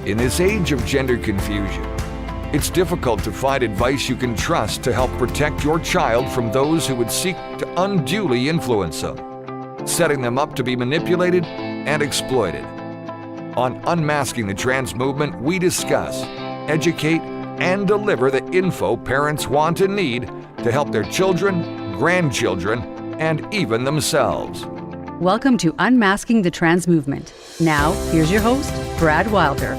In this age of gender confusion, it's difficult to find advice you can trust to help protect your child from those who would seek to unduly influence them, setting them up to be manipulated and exploited. On Unmasking the Trans Movement, we discuss, educate, and deliver the info parents want and need to help their children, grandchildren, and even themselves. Welcome to Unmasking the Trans Movement. Now, here's your host, Brad Wilder.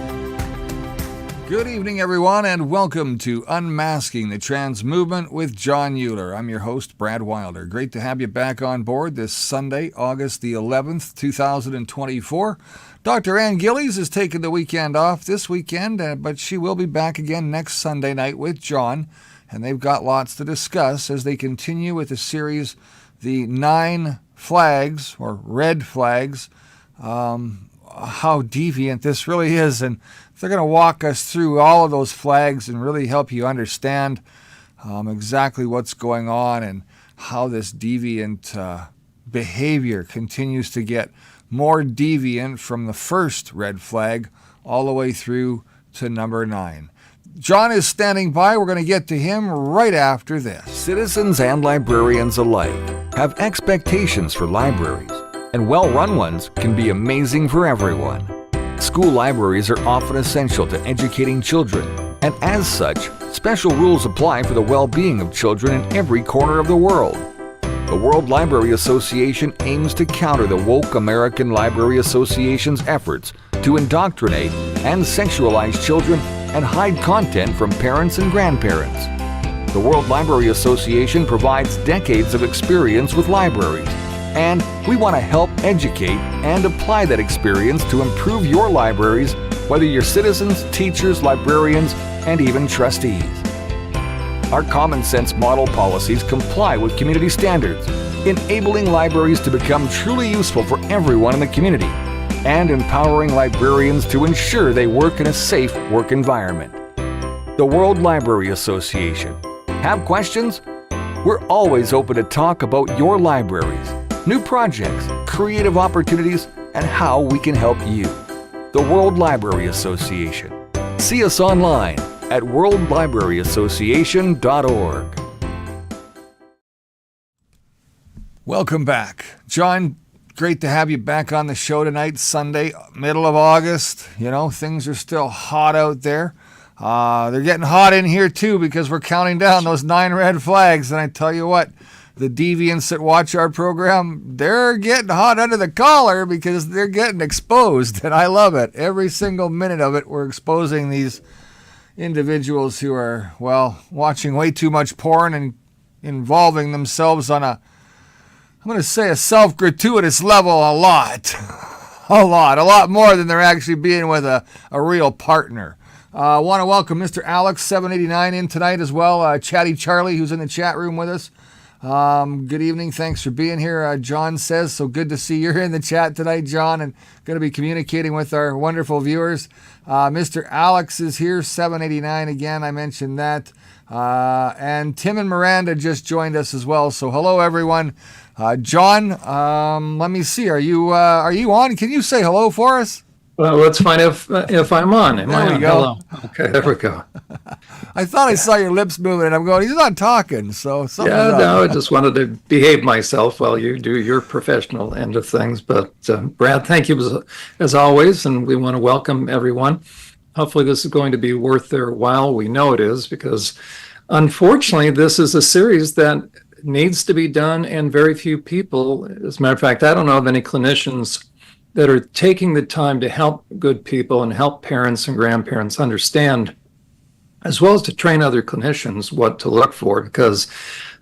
Good evening, everyone, and welcome to Unmasking the Trans Movement with John Uhler. I'm your host, Brad Wilder. Great to have you back on board this Sunday, August the 11th, 2024. Dr. Ann Gillies is taking the weekend off this weekend, but she will be back again next Sunday night with John, and they've got lots to discuss as they continue with the series, The 9 Flags, or Red Flags, how deviant this really is, and they're going to walk us through all of those flags and really help you understand exactly what's going on and how this deviant behavior continues to get more deviant from the first red flag all the way through to number 9. John is standing by. We're going to get to him right after this. Citizens and librarians alike have expectations for libraries, and well-run ones can be amazing for everyone. School libraries are often essential to educating children, and as such, special rules apply for the well-being of children in every corner of the world. The World Library Association aims to counter the woke American Library Association's efforts to indoctrinate and sexualize children and hide content from parents and grandparents. The World Library Association provides decades of experience with libraries, and we want to help educate and apply that experience to improve your libraries, whether you're citizens, teachers, librarians, and even trustees. Our common sense model policies comply with community standards, enabling libraries to become truly useful for everyone in the community, and empowering librarians to ensure they work in a safe work environment. The World Library Association. Have questions? We're always open to talk about your libraries, new projects, creative opportunities, and how we can help you. The World Library Association. See us online at worldlibraryassociation.org. Welcome back. John, great to have you back on the show tonight, Sunday, middle of August. You know, things are still hot out there. They're getting hot in here, too, because we're counting down those 9 red flags. And I tell you what, the deviants that watch our program, they're getting hot under the collar because they're getting exposed. And I love it. Every single minute of it, we're exposing these individuals who are, well, watching way too much porn and involving themselves on a self-gratuitous level a lot. A lot more than they're actually being with a real partner. I want to welcome Mr. Alex 789 in tonight as well. Chatty Charlie, who's in the chat room with us. Good evening. Thanks for being here. John says, so good to see you're in the chat tonight, John, and going to be communicating with our wonderful viewers. Mr. Alex is here, 789 again. I mentioned that. And Tim and Miranda just joined us as well. So hello, everyone. John, let me see. Are you on? Can you say hello for us? Well, let's find if I'm on. There we go. Hello. Okay, there we go. I thought I saw your lips moving, and I'm going, he's not talking. So no, I just wanted to behave myself while you do your professional end of things. But Brad, thank you as always, and we want to welcome everyone. Hopefully this is going to be worth their while. We know it is, because unfortunately this is a series that needs to be done, and very few people, as a matter of fact, I don't know of any clinicians that are taking the time to help good people and help parents and grandparents understand, as well as to train other clinicians what to look for. Because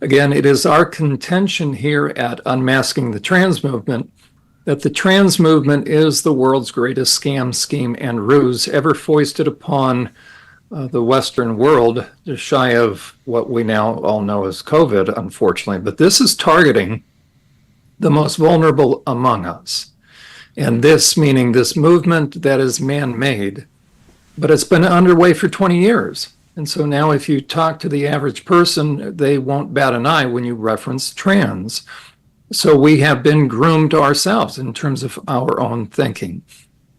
again, it is our contention here at Unmasking the Trans Movement that the trans movement is the world's greatest scam, scheme, and ruse ever foisted upon the Western world, just shy of what we now all know as COVID, unfortunately. But this is targeting the most vulnerable among us. And this meaning this movement that is man-made, but it's been underway for 20 years. And so now if you talk to the average person, they won't bat an eye when you reference trans. So we have been groomed ourselves in terms of our own thinking.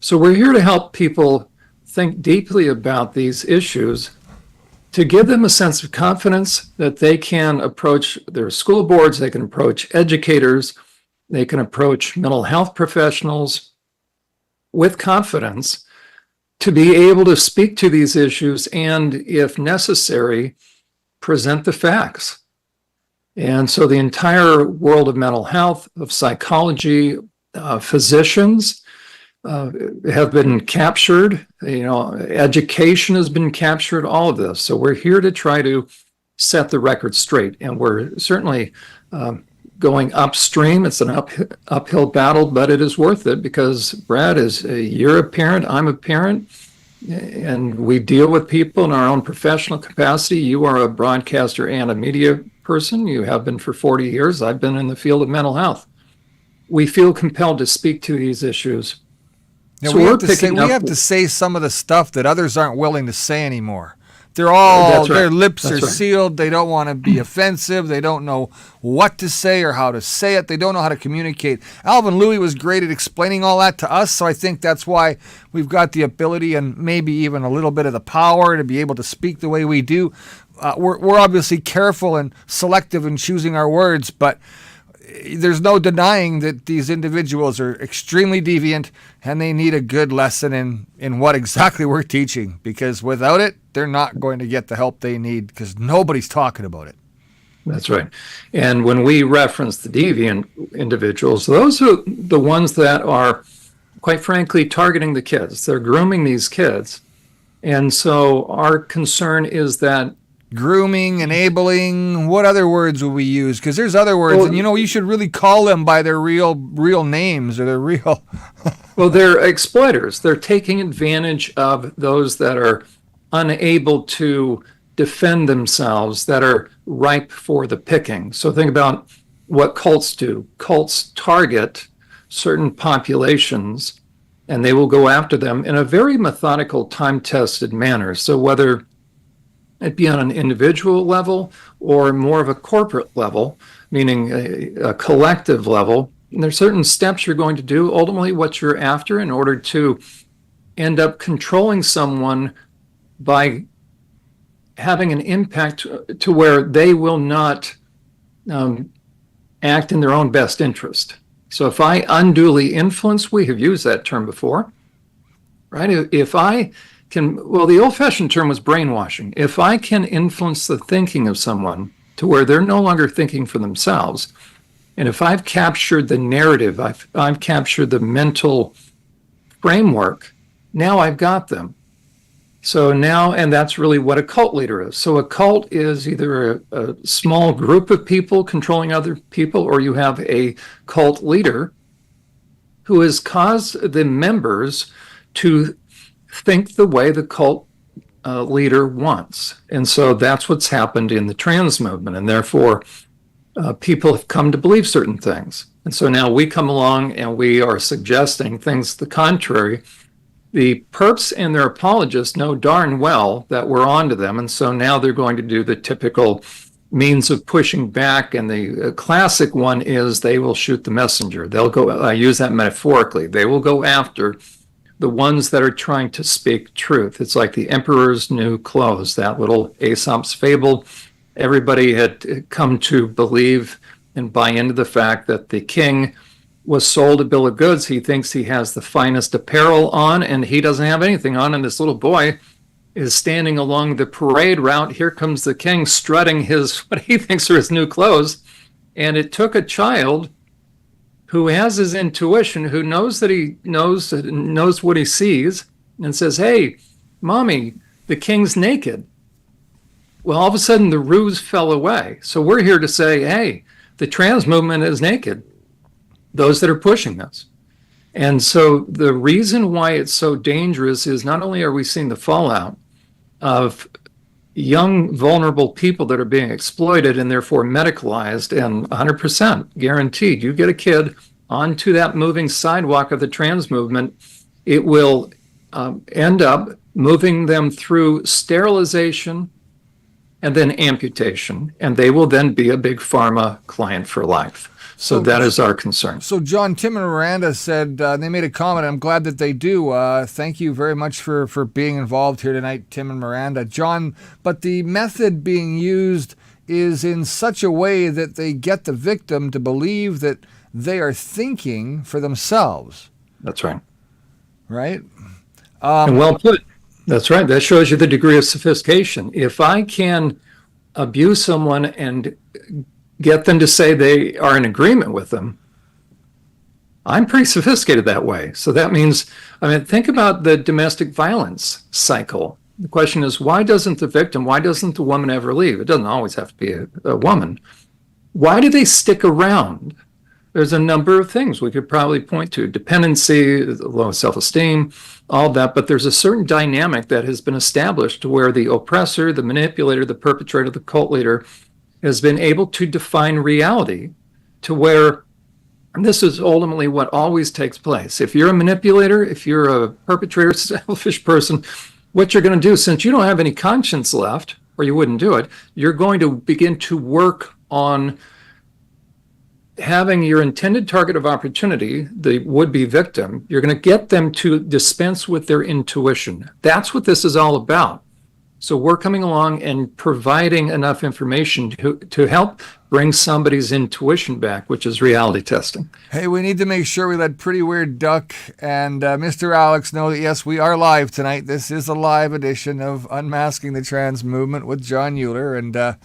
So we're here to help people think deeply about these issues, to give them a sense of confidence that they can approach their school boards, they can approach educators, they can approach mental health professionals with confidence to be able to speak to these issues and, if necessary, present the facts. And so the entire world of mental health, of psychology, physicians have been captured, education has been captured, all of this. So we're here to try to set the record straight. And we're certainly going upstream. It's an uphill battle, but it is worth it because, Brad, you're a parent, I'm a parent, and we deal with people in our own professional capacity. You are a broadcaster and a media person. You have been for 40 years. I've been in the field of mental health. We feel compelled to speak to these issues. Yeah, so we have to say some of the stuff that others aren't willing to say anymore. Their lips are sealed. They don't want to be offensive. They don't know what to say or how to say it. They don't know how to communicate. Alvin Louis was great at explaining all that to us, so I think that's why we've got the ability and maybe even a little bit of the power to be able to speak the way we do. We're obviously careful and selective in choosing our words, but there's no denying that these individuals are extremely deviant and they need a good lesson in what exactly we're teaching, because without it, they're not going to get the help they need because nobody's talking about it. That's right. And when we reference the deviant individuals, those are the ones that are, quite frankly, targeting the kids. They're grooming these kids. And so our concern is that grooming, enabling, what other words would we use? Because there's other words, and you should really call them by their real names or their real. Well, they're exploiters. They're taking advantage of those that are unable to defend themselves, that are ripe for the picking. So think about what cults do. Cults target certain populations, and they will go after them in a very methodical, time-tested manner. So whether it be on an individual level or more of a corporate level, meaning a collective level, and there's certain steps you're going to do, ultimately what you're after, in order to end up controlling someone by having an impact to where they will not act in their own best interest. So if I unduly influence, we have used that term before, right? If I the old-fashioned term was brainwashing. If I can influence the thinking of someone to where they're no longer thinking for themselves, and if I've captured the narrative, I've captured the mental framework, now I've got them. So now, and that's really what a cult leader is. So a cult is either a small group of people controlling other people, or you have a cult leader who has caused the members to think the way the cult leader wants. And so that's what's happened in the trans movement. And therefore, people have come to believe certain things. And so now we come along and we are suggesting things to the contrary. The perps and their apologists know darn well that we're onto them. And so now they're going to do the typical means of pushing back. And the classic one is they will shoot the messenger. They'll go, I use that metaphorically, they will go after the ones that are trying to speak truth. It's like the emperor's new clothes, that little Aesop's fable. Everybody had come to believe and buy into the fact that the king was sold a bill of goods. He thinks he has the finest apparel on, and he doesn't have anything on. And this little boy is standing along the parade route. Here comes the king strutting what he thinks are his new clothes. And it took a child who has his intuition, who knows that he knows what he sees, and says, "Hey, mommy, the king's naked." Well, all of a sudden the ruse fell away. So we're here to say, hey, the trans movement is naked, those that are pushing this. And so the reason why it's so dangerous is not only are we seeing the fallout of young, vulnerable people that are being exploited and therefore medicalized, and 100% guaranteed, you get a kid onto that moving sidewalk of the trans movement, it will end up moving them through sterilization and then amputation, and they will then be a big pharma client for life. So that is our concern. So John, Tim and Miranda said they made a comment. I'm glad that they do. Thank you very much for being involved here tonight, Tim and Miranda. John, but the method being used is in such a way that they get the victim to believe that they are thinking for themselves. That's right. Right? And well put. That's right. That shows you the degree of sophistication. If I can abuse someone and get them to say they are in agreement with them, I'm pretty sophisticated that way. So that means, think about the domestic violence cycle. The question is, why doesn't the woman ever leave? It doesn't always have to be a woman. Why do they stick around? There's a number of things we could probably point to: dependency, low self-esteem, all that. But there's a certain dynamic that has been established where the oppressor, the manipulator, the perpetrator, the cult leader has been able to define reality to where, and this is ultimately what always takes place. If you're a manipulator, if you're a perpetrator, selfish person, what you're going to do, since you don't have any conscience left, or you wouldn't do it, you're going to begin to work on having your intended target of opportunity, the would-be victim, you're going to get them to dispense with their intuition. That's what this is all about. So we're coming along and providing enough information to help bring somebody's intuition back, which is reality testing. Hey, we need to make sure we let Pretty Weird Duck and Mr. Alex know that, yes, we are live tonight. This is a live edition of Unmasking the Trans Movement with John Uhler, and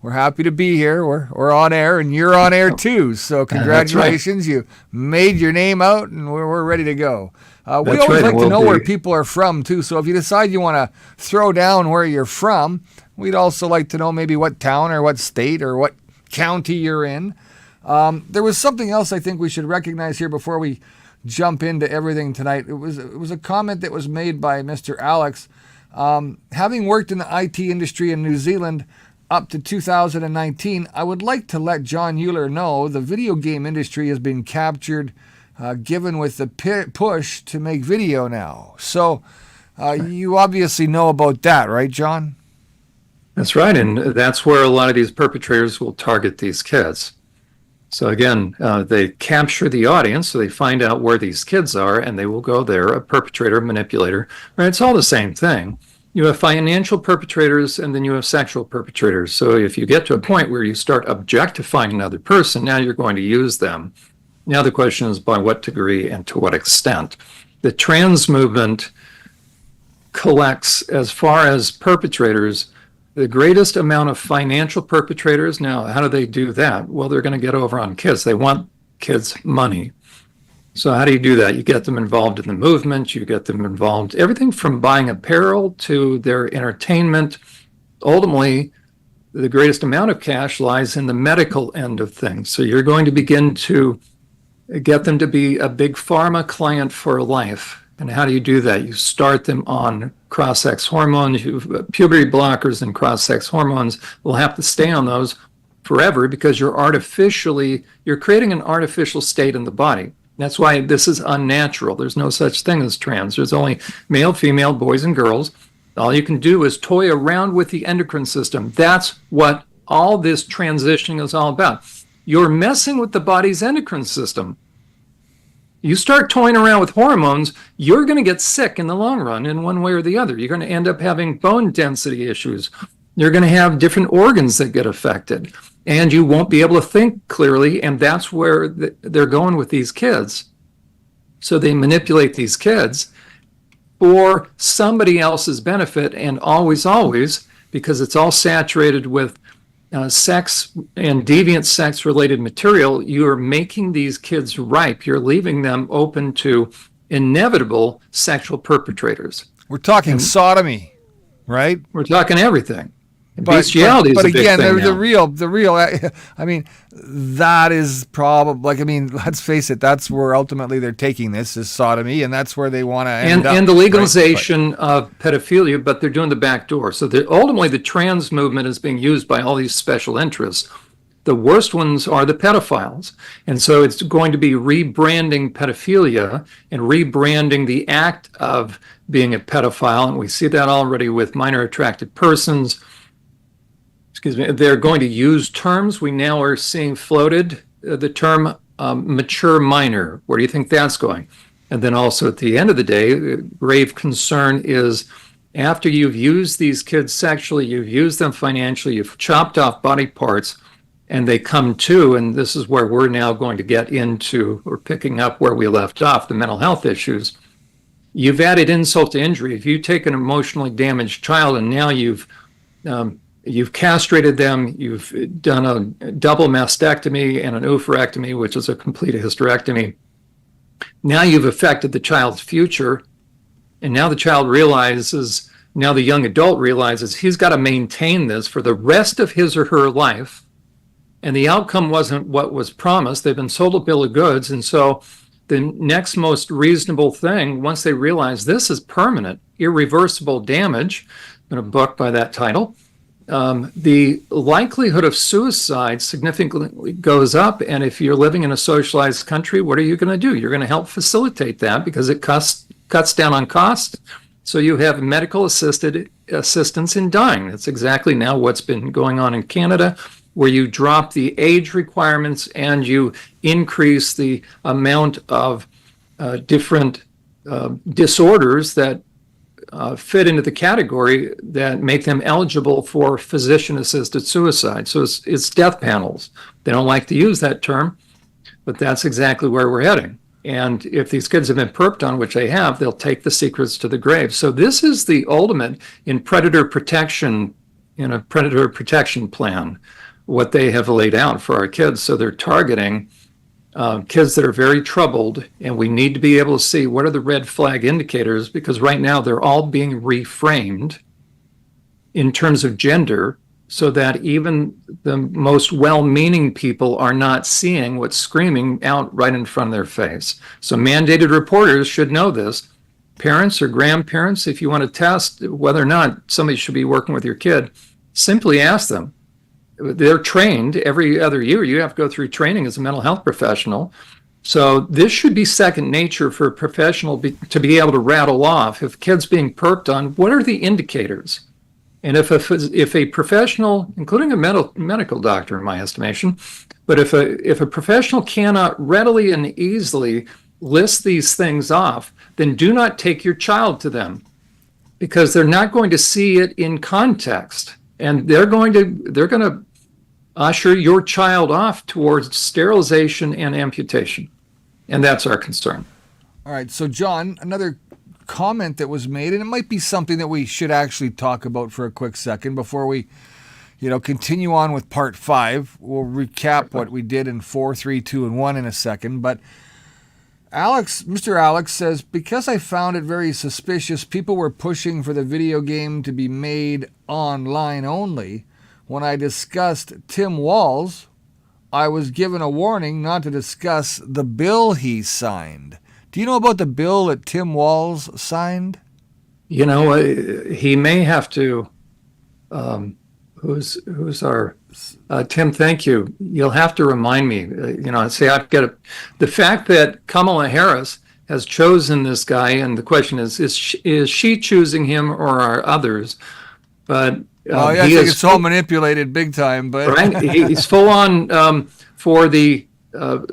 we're happy to be here. We're on air, and you're on air too. So congratulations. Right. You made your name out, and we're ready to go. We always like to know where people are from too. So if you decide you want to throw down where you're from, we'd also like to know maybe what town or what state or what county you're in. There was something else I think we should recognize here before we jump into everything tonight. It was a comment that was made by Mr. Alex. Having worked in the IT industry in New Zealand up to 2019, I would like to let John Uhler know the video game industry has been captured, given with the push to make video now. So you obviously know about that, right, John? That's right, and that's where a lot of these perpetrators will target these kids. So again, they capture the audience, so they find out where these kids are, and they will go there, a perpetrator, manipulator. Right? It's all the same thing. You have financial perpetrators, and then you have sexual perpetrators. So if you get to a point where you start objectifying another person, now you're going to use them. Now the question is by what degree and to what extent. The trans movement collects, as far as perpetrators, the greatest amount of financial perpetrators. Now, how do they do that? Well, they're going to get over on kids. They want kids' money. So how do you do that? You get them involved in the movement. You get them involved, everything from buying apparel to their entertainment. Ultimately, the greatest amount of cash lies in the medical end of things. So you're going to begin to get them to be a big pharma client for life. And how do you do that? You start them on cross-sex hormones, puberty blockers and cross-sex hormones. Will have to stay on those forever because you're creating an artificial state in the body. That's why this is unnatural. There's no such thing as trans. There's only male, female, boys, and girls. All you can do is toy around with the endocrine system. That's what all this transitioning is all about. You're messing with the body's endocrine system. You start toying around with hormones, you're going to get sick in the long run in one way or the other. You're going to end up having bone density issues. You're going to have different organs that get affected, and you won't be able to think clearly, and that's where they're going with these kids. So they manipulate these kids for somebody else's benefit, and always, because it's all saturated with sex and deviant sex-related material, you're making these kids ripe. You're leaving them open to inevitable sexual perpetrators. We're talking sodomy, right? We're talking everything. Bestiality is a big thing now. The real. I mean, that is probably let's face it. That's where ultimately they're taking this is sodomy, and that's where they want to end up. And the legalization of pedophilia, but they're doing the back door. So ultimately, the trans movement is being used by all these special interests. The worst ones are the pedophiles, and so it's going to be rebranding pedophilia and rebranding the act of being a pedophile, and we see that already with minor attracted persons. They're going to use terms we now are seeing floated the term mature minor? Where do you think that's going? And then also at the end of the day, grave concern is after you've used these kids sexually, you've used them financially, you've chopped off body parts, and they come to, and this is where we're now going to get into, or picking up where we left off, the mental health issues. You've added insult to injury. If you take an emotionally damaged child and now you've castrated them, you've done a double mastectomy and an oophorectomy, which is a complete hysterectomy. Now you've affected the child's future, and now the child realizes, now the young adult realizes he's got to maintain this for the rest of his or her life, and the outcome wasn't what was promised. They've been sold a bill of goods, and so the next most reasonable thing, once they realize this is permanent, irreversible damage, in a book by that title, the likelihood of suicide significantly goes up. And if you're living in a socialized country, what are you going to do? You're going to help facilitate that because it cuts down on cost. So you have medical assistance in dying. That's exactly now what's been going on in Canada, where you drop the age requirements and you increase the amount of different disorders that fit into the category that make them eligible for physician-assisted suicide. So it's death panels. They don't like to use that term, but that's exactly where we're heading. And if these kids have been perped on, which they have, they'll take the secrets to the grave. So this is the ultimate in predator protection, in a predator protection plan, what they have laid out for our kids. So they're targeting kids that are very troubled, and we need to be able to see what are the red flag indicators, because right now they're all being reframed in terms of gender so that even the most well-meaning people are not seeing what's screaming out right in front of their face. So mandated reporters should know this. Parents or grandparents, if you want to test whether or not somebody should be working with your kid, simply ask them. They're trained every other year. You have to go through training as a mental health professional. So this should be second nature for a professional to be able to rattle off if kids being perked on, what are the indicators? And if a professional, including a medical doctor in my estimation, but if a professional cannot readily and easily list these things off, then do not take your child to them, because they're not going to see it in context, and they're going to usher your child off towards sterilization and amputation. And that's our concern. All right. So, John, another comment that was made, and it might be something that we should actually talk about for a quick second before we, continue on with part 5. We'll recap what we did in 4, 3, 2, and 1 in a second. But Mr. Alex says, because I found it very suspicious, people were pushing for the video game to be made online only. When I discussed Tim Walz, I was given a warning not to discuss the bill he signed. Do you know about the bill that Tim Walz signed? He may have to. Who's our Tim? Thank you. You'll have to remind me. I've got the fact that Kamala Harris has chosen this guy, and the question is she choosing him or are others? But I think it's all manipulated big time. But right, he's full on for the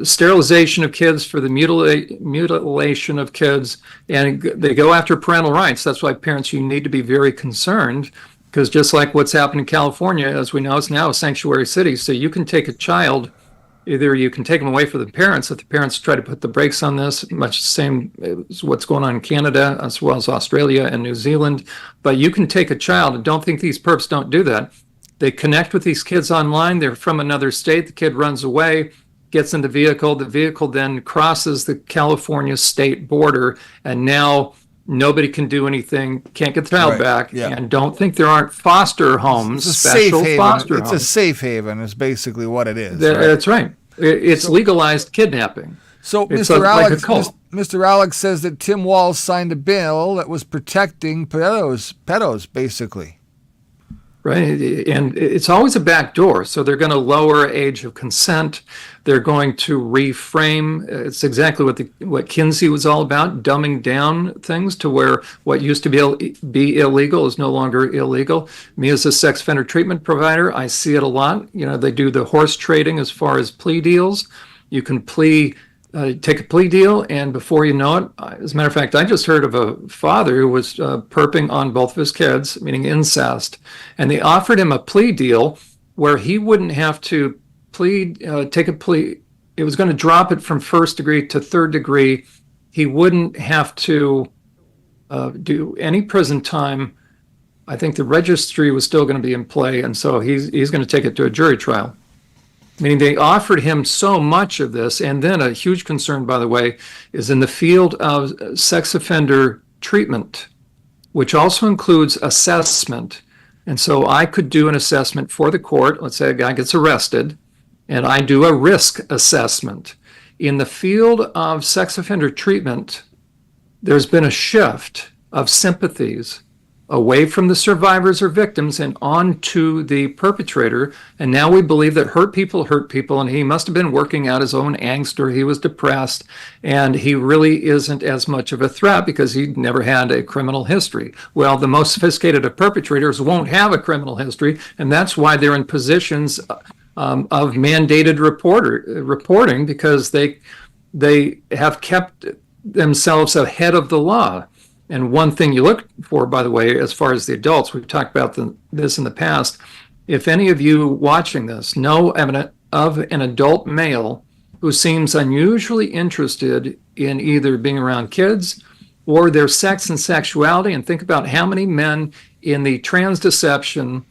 sterilization of kids, for the mutilation of kids, and they go after parental rights. That's why parents, you need to be very concerned, because just like what's happened in California, as we know, it's now a sanctuary city. So you can take a child, either you can take them away from the parents if the parents try to put the brakes on this, much the same as what's going on in Canada, as well as Australia and New Zealand. But you can take a child, and don't think these perps don't do that. They connect with these kids online. They're from another state. The kid runs away, gets in the vehicle. The vehicle then crosses the California state border, and now nobody can do anything, can't get the child back. Yeah. And don't think there aren't foster homes, it's special foster homes. It's a safe haven is basically what it is. That's right. It's legalized kidnapping. So Mr. Alex says that Tim Walz signed a bill that was protecting pedos basically. right? And it's always a back door. So they're going to lower age of consent. They're going to reframe. It's exactly what Kinsey was all about, dumbing down things to where what used to be illegal is no longer illegal. Me as a sex offender treatment provider, I see it a lot. They do the horse trading as far as plea deals. You can take a plea deal, and before you know it, as a matter of fact, I just heard of a father who was perping on both of his kids, meaning incest, and they offered him a plea deal where he wouldn't have to take a plea. It was going to drop it from first degree to third degree. He wouldn't have to do any prison time. I think the registry was still going to be in play, and so he's going to take it to a jury trial. Meaning they offered him so much of this. And then a huge concern, by the way, is in the field of sex offender treatment, which also includes assessment. And so I could do an assessment for the court. Let's say a guy gets arrested, and I do a risk assessment. In the field of sex offender treatment, there's been a shift of sympathies away from the survivors or victims and on to the perpetrator. And now we believe that hurt people, and he must have been working out his own angst, or he was depressed, and he really isn't as much of a threat because he never had a criminal history. Well, the most sophisticated of perpetrators won't have a criminal history, and that's why they're in positions of mandated reporting, because they have kept themselves ahead of the law. And one thing you look for, by the way, as far as the adults, we've talked about this in the past. If any of you watching this know of an adult male who seems unusually interested in either being around kids or their sex and sexuality, and think about how many men in the trans deception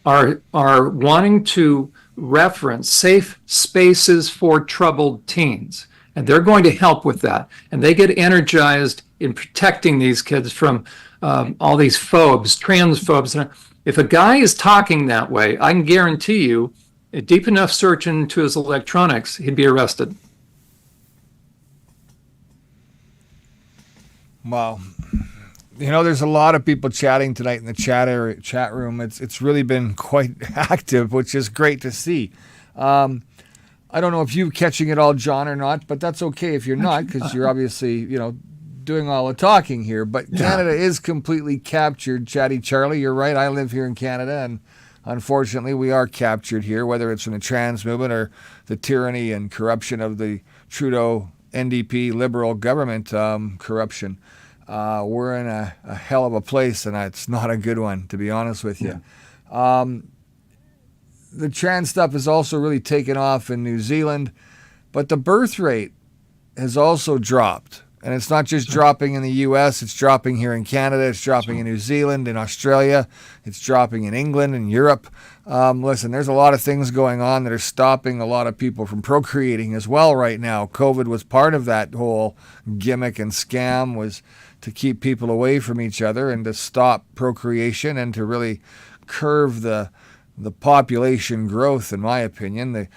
are wanting to reference safe spaces for troubled teens. And they're going to help with that. And they get energized in protecting these kids from all these phobes, transphobes. And if a guy is talking that way, I can guarantee you, a deep enough search into his electronics, he'd be arrested. Wow. There's a lot of people chatting tonight in the chat room. It's really been quite active, which is great to see. I don't know if you're catching it all, John, or not, but that's okay if you're not, because you're obviously, doing all the talking here. But Canada is completely captured, Chatty Charlie. You're right. I live here in Canada, and unfortunately, we are captured here, whether it's from the trans movement or the tyranny and corruption of the Trudeau NDP Liberal government corruption. We're in a hell of a place, and it's not a good one, to be honest with you. Yeah. The trans stuff has also really taken off in New Zealand, but the birth rate has also dropped. And it's not just dropping in the U.S., it's dropping here in Canada, it's dropping in New Zealand, in Australia, it's dropping in England and Europe. Listen, there's a lot of things going on that are stopping a lot of people from procreating as well right now. COVID was part of that whole gimmick and scam, was to keep people away from each other and to stop procreation and to really curve the population growth, in my opinion.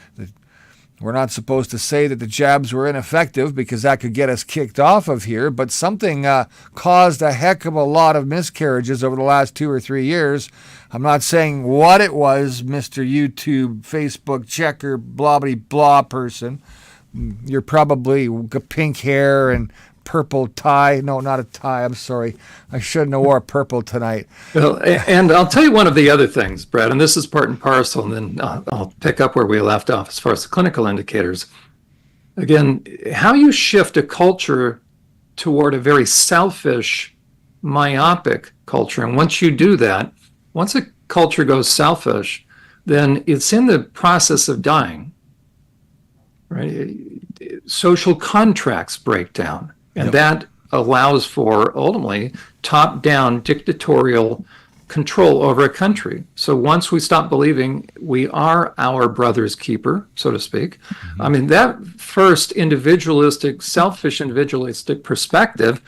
We're not supposed to say that the jabs were ineffective because that could get us kicked off of here, but something caused a heck of a lot of miscarriages over the last 2 or 3 years. I'm not saying what it was, Mr. YouTube, Facebook checker, blah, blah, blah person. You're probably pink hair and purple tie. No, not a tie. I'm sorry. I shouldn't have wore purple tonight. Well, and I'll tell you one of the other things, Brad, and this is part and parcel, and then I'll pick up where we left off as far as the clinical indicators. Again, how you shift a culture toward a very selfish, myopic culture. And once you do that, once a culture goes selfish, then it's in the process of dying, right? Social contracts break down. And that allows for, ultimately, top-down dictatorial control over a country. So once we stop believing we are our brother's keeper, so to speak, I mean, that first selfish individualistic perspective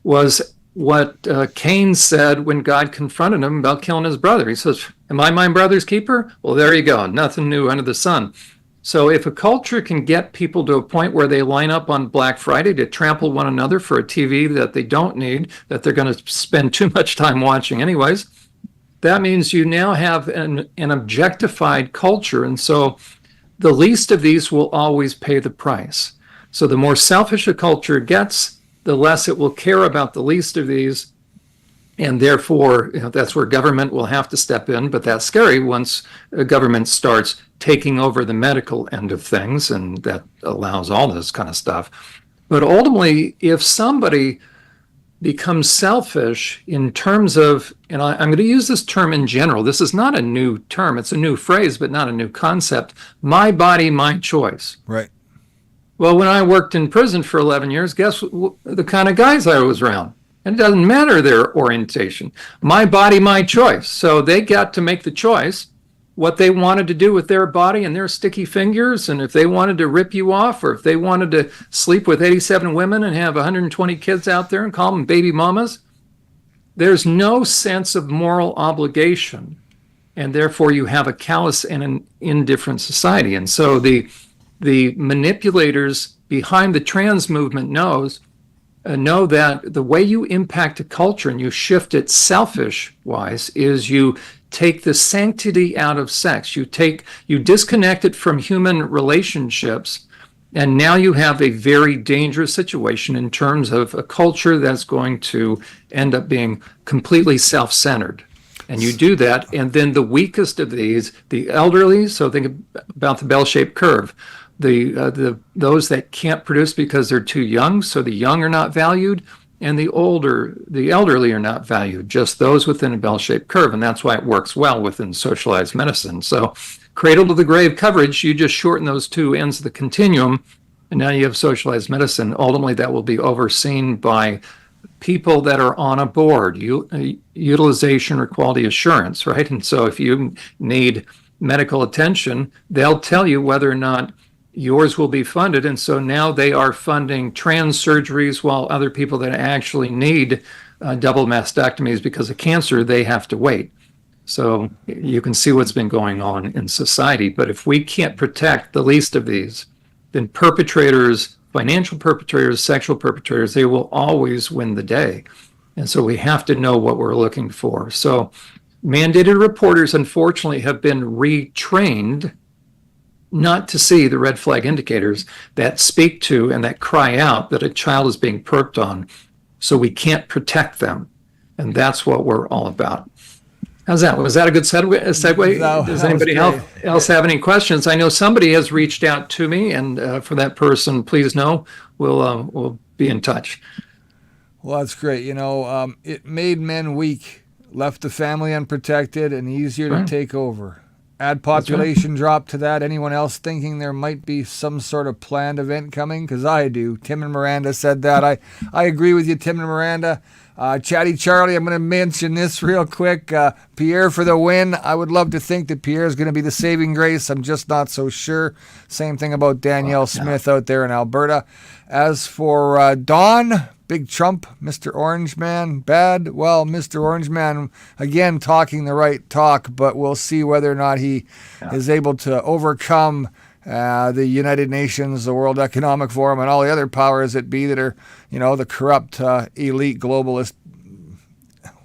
was what Cain said when God confronted him about killing his brother. He says, am I my brother's keeper? Well, there you go. Nothing new under the sun. So if a culture can get people to a point where they line up on Black Friday to trample one another for a TV that they don't need, that they're going to spend too much time watching anyways, that means you now have an objectified culture. And so the least of these will always pay the price. So the more selfish a culture gets, the less it will care about the least of these. And therefore, that's where government will have to step in. But that's scary once a government starts taking over the medical end of things, and that allows all this kind of stuff. But ultimately, if somebody becomes selfish in terms of, and I'm going to use this term in general, this is not a new term, it's a new phrase, but not a new concept. My body, my choice. Right. Well, when I worked in prison for 11 years, guess the kind of guys I was around? And it doesn't matter their orientation. My body, my choice. So they got to make the choice what they wanted to do with their body and their sticky fingers. And if they wanted to rip you off, or if they wanted to sleep with 87 women and have 120 kids out there and call them baby mamas, there's no sense of moral obligation. And therefore you have a callous and an indifferent society. And so the manipulators behind the trans movement know that the way you impact a culture and you shift it selfish wise is you take the sanctity out of sex. You disconnect it from human relationships, and now you have a very dangerous situation in terms of a culture that's going to end up being completely self-centered. And you do that, and then the weakest of these, the elderly, so think about the bell-shaped curve, those that can't produce because they're too young, so the young are not valued, and the elderly are not valued, just those within a bell-shaped curve. And that's why it works well within socialized medicine. So cradle to the grave coverage, you just shorten those two ends of the continuum, and now you have socialized medicine. Ultimately, that will be overseen by people that are on a board, utilization or quality assurance, right? And so if you need medical attention, they'll tell you whether or not yours will be funded. And so now they are funding trans surgeries, while other people that actually need double mastectomies because of cancer, they have to wait. So you can see what's been going on in society. But if we can't protect the least of these, then perpetrators, financial perpetrators, sexual perpetrators, they will always win the day. And so we have to know what we're looking for. So mandated reporters, unfortunately, have been retrained not to see the red flag indicators that speak to and that cry out that a child is being perped on. So we can't protect them. And that's what we're all about. How's that? Was that a good segue? No, Does that was anybody else have any questions? I know somebody has reached out to me, and for that person, please know we'll be in touch. Well, that's great. It made men weak, left the family unprotected, and easier to take over. Add population drop to that. Anyone else thinking there might be some sort of planned event coming? Because I do. Tim and Miranda said that. I agree with you, Tim and Miranda. Chatty Charlie, I'm going to mention this real quick. Pierre for the win. I would love to think that Pierre is going to be the saving grace. I'm just not so sure. Same thing about Danielle Smith out there in Alberta. As for Don, Big Trump, Mr. Orange Man, bad? Well, Mr. Orange Man, again, talking the right talk, but we'll see whether or not he is able to overcome the United Nations, the World Economic Forum, and all the other powers that be that are, the corrupt elite globalist.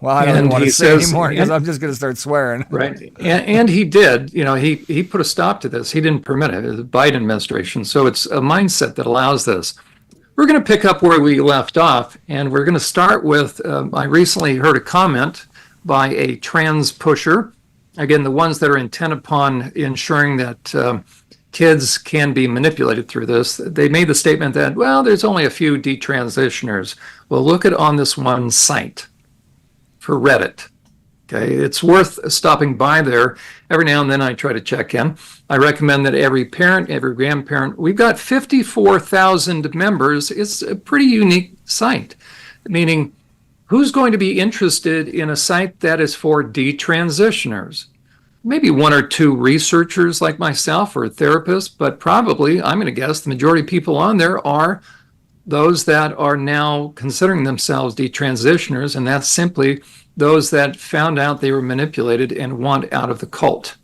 Well, I don't even want to say anymore because I'm just going to start swearing. Right. And he did, he put a stop to this. He didn't permit it. It was the Biden administration. So it's a mindset that allows this. We're going to pick up where we left off, and we're going to start with, I recently heard a comment by a trans pusher. Again, the ones that are intent upon ensuring that kids can be manipulated through this. They made the statement that, well, there's only a few detransitioners. Well, look at on this one site for Reddit. Okay, it's worth stopping by there. Every now and then I try to check in. I recommend that every parent, every grandparent, we've got 54,000 members. It's a pretty unique site, meaning who's going to be interested in a site that is for detransitioners? Maybe one or two researchers like myself or therapists, but probably, I'm going to guess, the majority of people on there are those that are now considering themselves detransitioners, and that's simply those that found out they were manipulated and want out of the cult.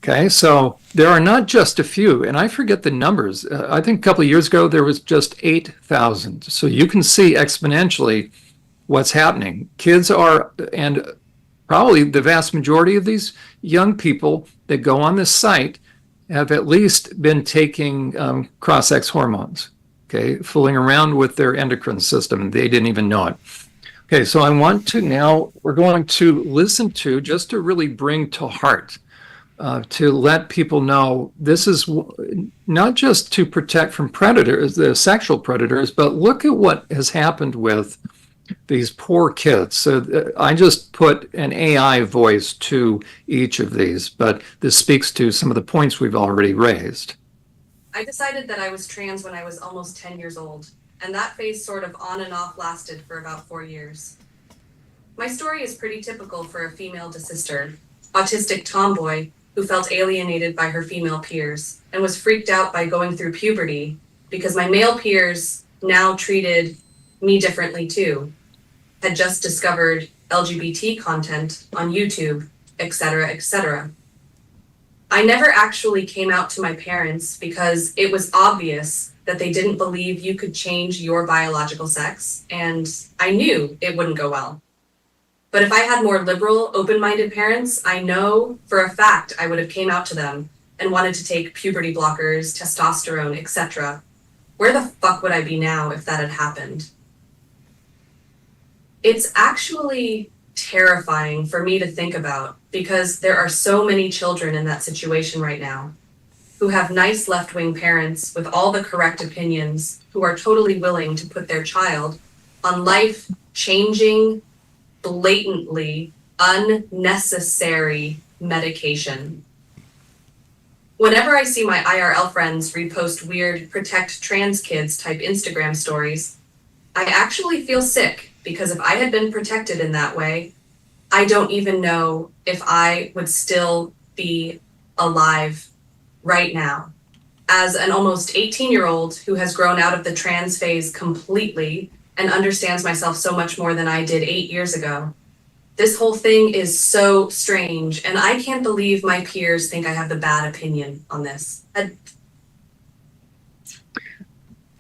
Okay, so there are not just a few, and I forget the numbers. I think a couple of years ago there was just 8,000. So you can see exponentially what's happening. Kids are, and probably the vast majority of these young people that go on this site have at least been taking cross-sex hormones, okay, fooling around with their endocrine system, and they didn't even know it. Okay, so I want to now, we're going to listen to, just to really bring to heart, to let people know this is not just to protect from predators, the sexual predators, but look at what has happened with these poor kids. So I just put an AI voice to each of these, but this speaks to some of the points we've already raised. I decided that I was trans when I was almost 10 years old, and that phase sort of on and off lasted for about 4 years. My story is pretty typical for a female desister, autistic tomboy who felt alienated by her female peers and was freaked out by going through puberty because my male peers now treated me differently too, had just discovered LGBT content on YouTube, etc., etc. I never actually came out to my parents because it was obvious that they didn't believe you could change your biological sex, and I knew it wouldn't go well. But if I had more liberal, open-minded parents, I know for a fact I would have came out to them and wanted to take puberty blockers, testosterone, etc. Where the fuck would I be now if that had happened? It's actually terrifying for me to think about because there are so many children in that situation right now who have nice left-wing parents with all the correct opinions who are totally willing to put their child on life-changing, blatantly unnecessary medication. Whenever I see my IRL friends repost weird protect trans kids type Instagram stories, I actually feel sick because if I had been protected in that way, I don't even know if I would still be alive right now. As an almost 18-year-old who has grown out of the trans phase completely and understands myself so much more than I did 8 years ago, this whole thing is so strange, and I can't believe my peers think I have the bad opinion on this.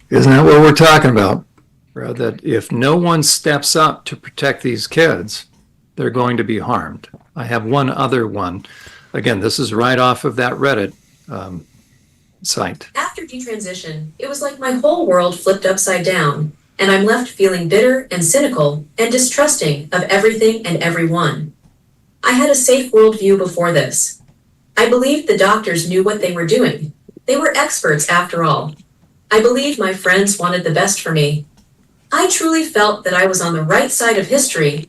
Isn't that what we're talking about? That if no one steps up to protect these kids, they're going to be harmed. I have one other one. Again, this is right off of that Reddit site. After detransition, it was like my whole world flipped upside down, and I'm left feeling bitter and cynical and distrusting of everything and everyone. I had a safe worldview before this. I believed the doctors knew what they were doing. They were experts after all. I believed my friends wanted the best for me. I truly felt that I was on the right side of history.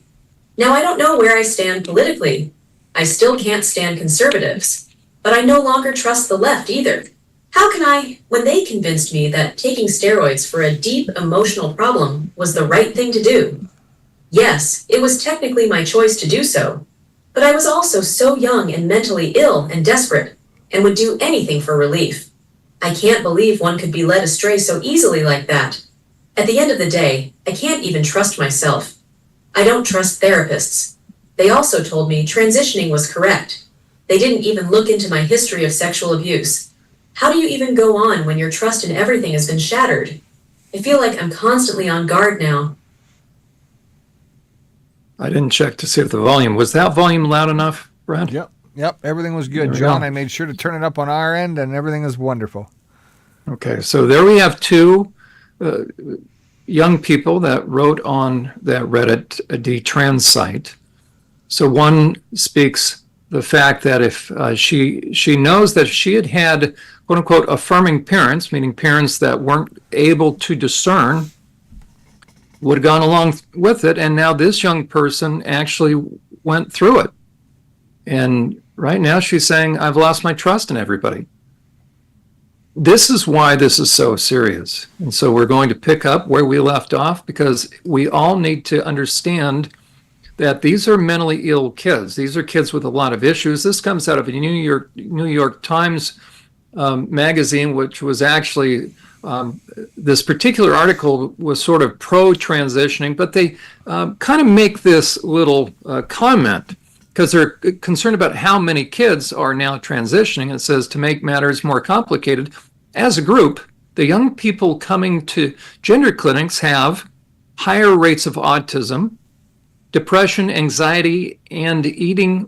Now I don't know where I stand politically. I still can't stand conservatives, but I no longer trust the left either. How can I, when they convinced me that taking steroids for a deep emotional problem was the right thing to do? Yes, it was technically my choice to do so, but I was also so young and mentally ill and desperate, and would do anything for relief. I can't believe one could be led astray so easily like that. At the end of the day, I can't even trust myself. I don't trust therapists. They also told me transitioning was correct. They didn't even look into my history of sexual abuse. How do you even go on when your trust in everything has been shattered? I feel like I'm constantly on guard now. I didn't check to see if the volume, was that volume loud enough, Brad? Yep, everything was good, There we John. go. I made sure to turn it up on our end, and everything is wonderful. Okay, so there we have two young people that wrote on that Reddit D-Trans site. So one speaks the fact that if she knows that if she had had quote unquote affirming parents, meaning parents that weren't able to discern, would have gone along with it, and now this young person actually went through it. And right now she's saying, I've lost my trust in everybody. This is why this is so serious. And so we're going to pick up where we left off, because we all need to understand that these are mentally ill kids. These are kids with a lot of issues. This comes out of a New York Times magazine, which was actually, this particular article was sort of pro-transitioning, but they kind of make this little comment because they're concerned about how many kids are now transitioning. It says, to make matters more complicated, as a group, the young people coming to gender clinics have higher rates of autism, depression, anxiety, and eating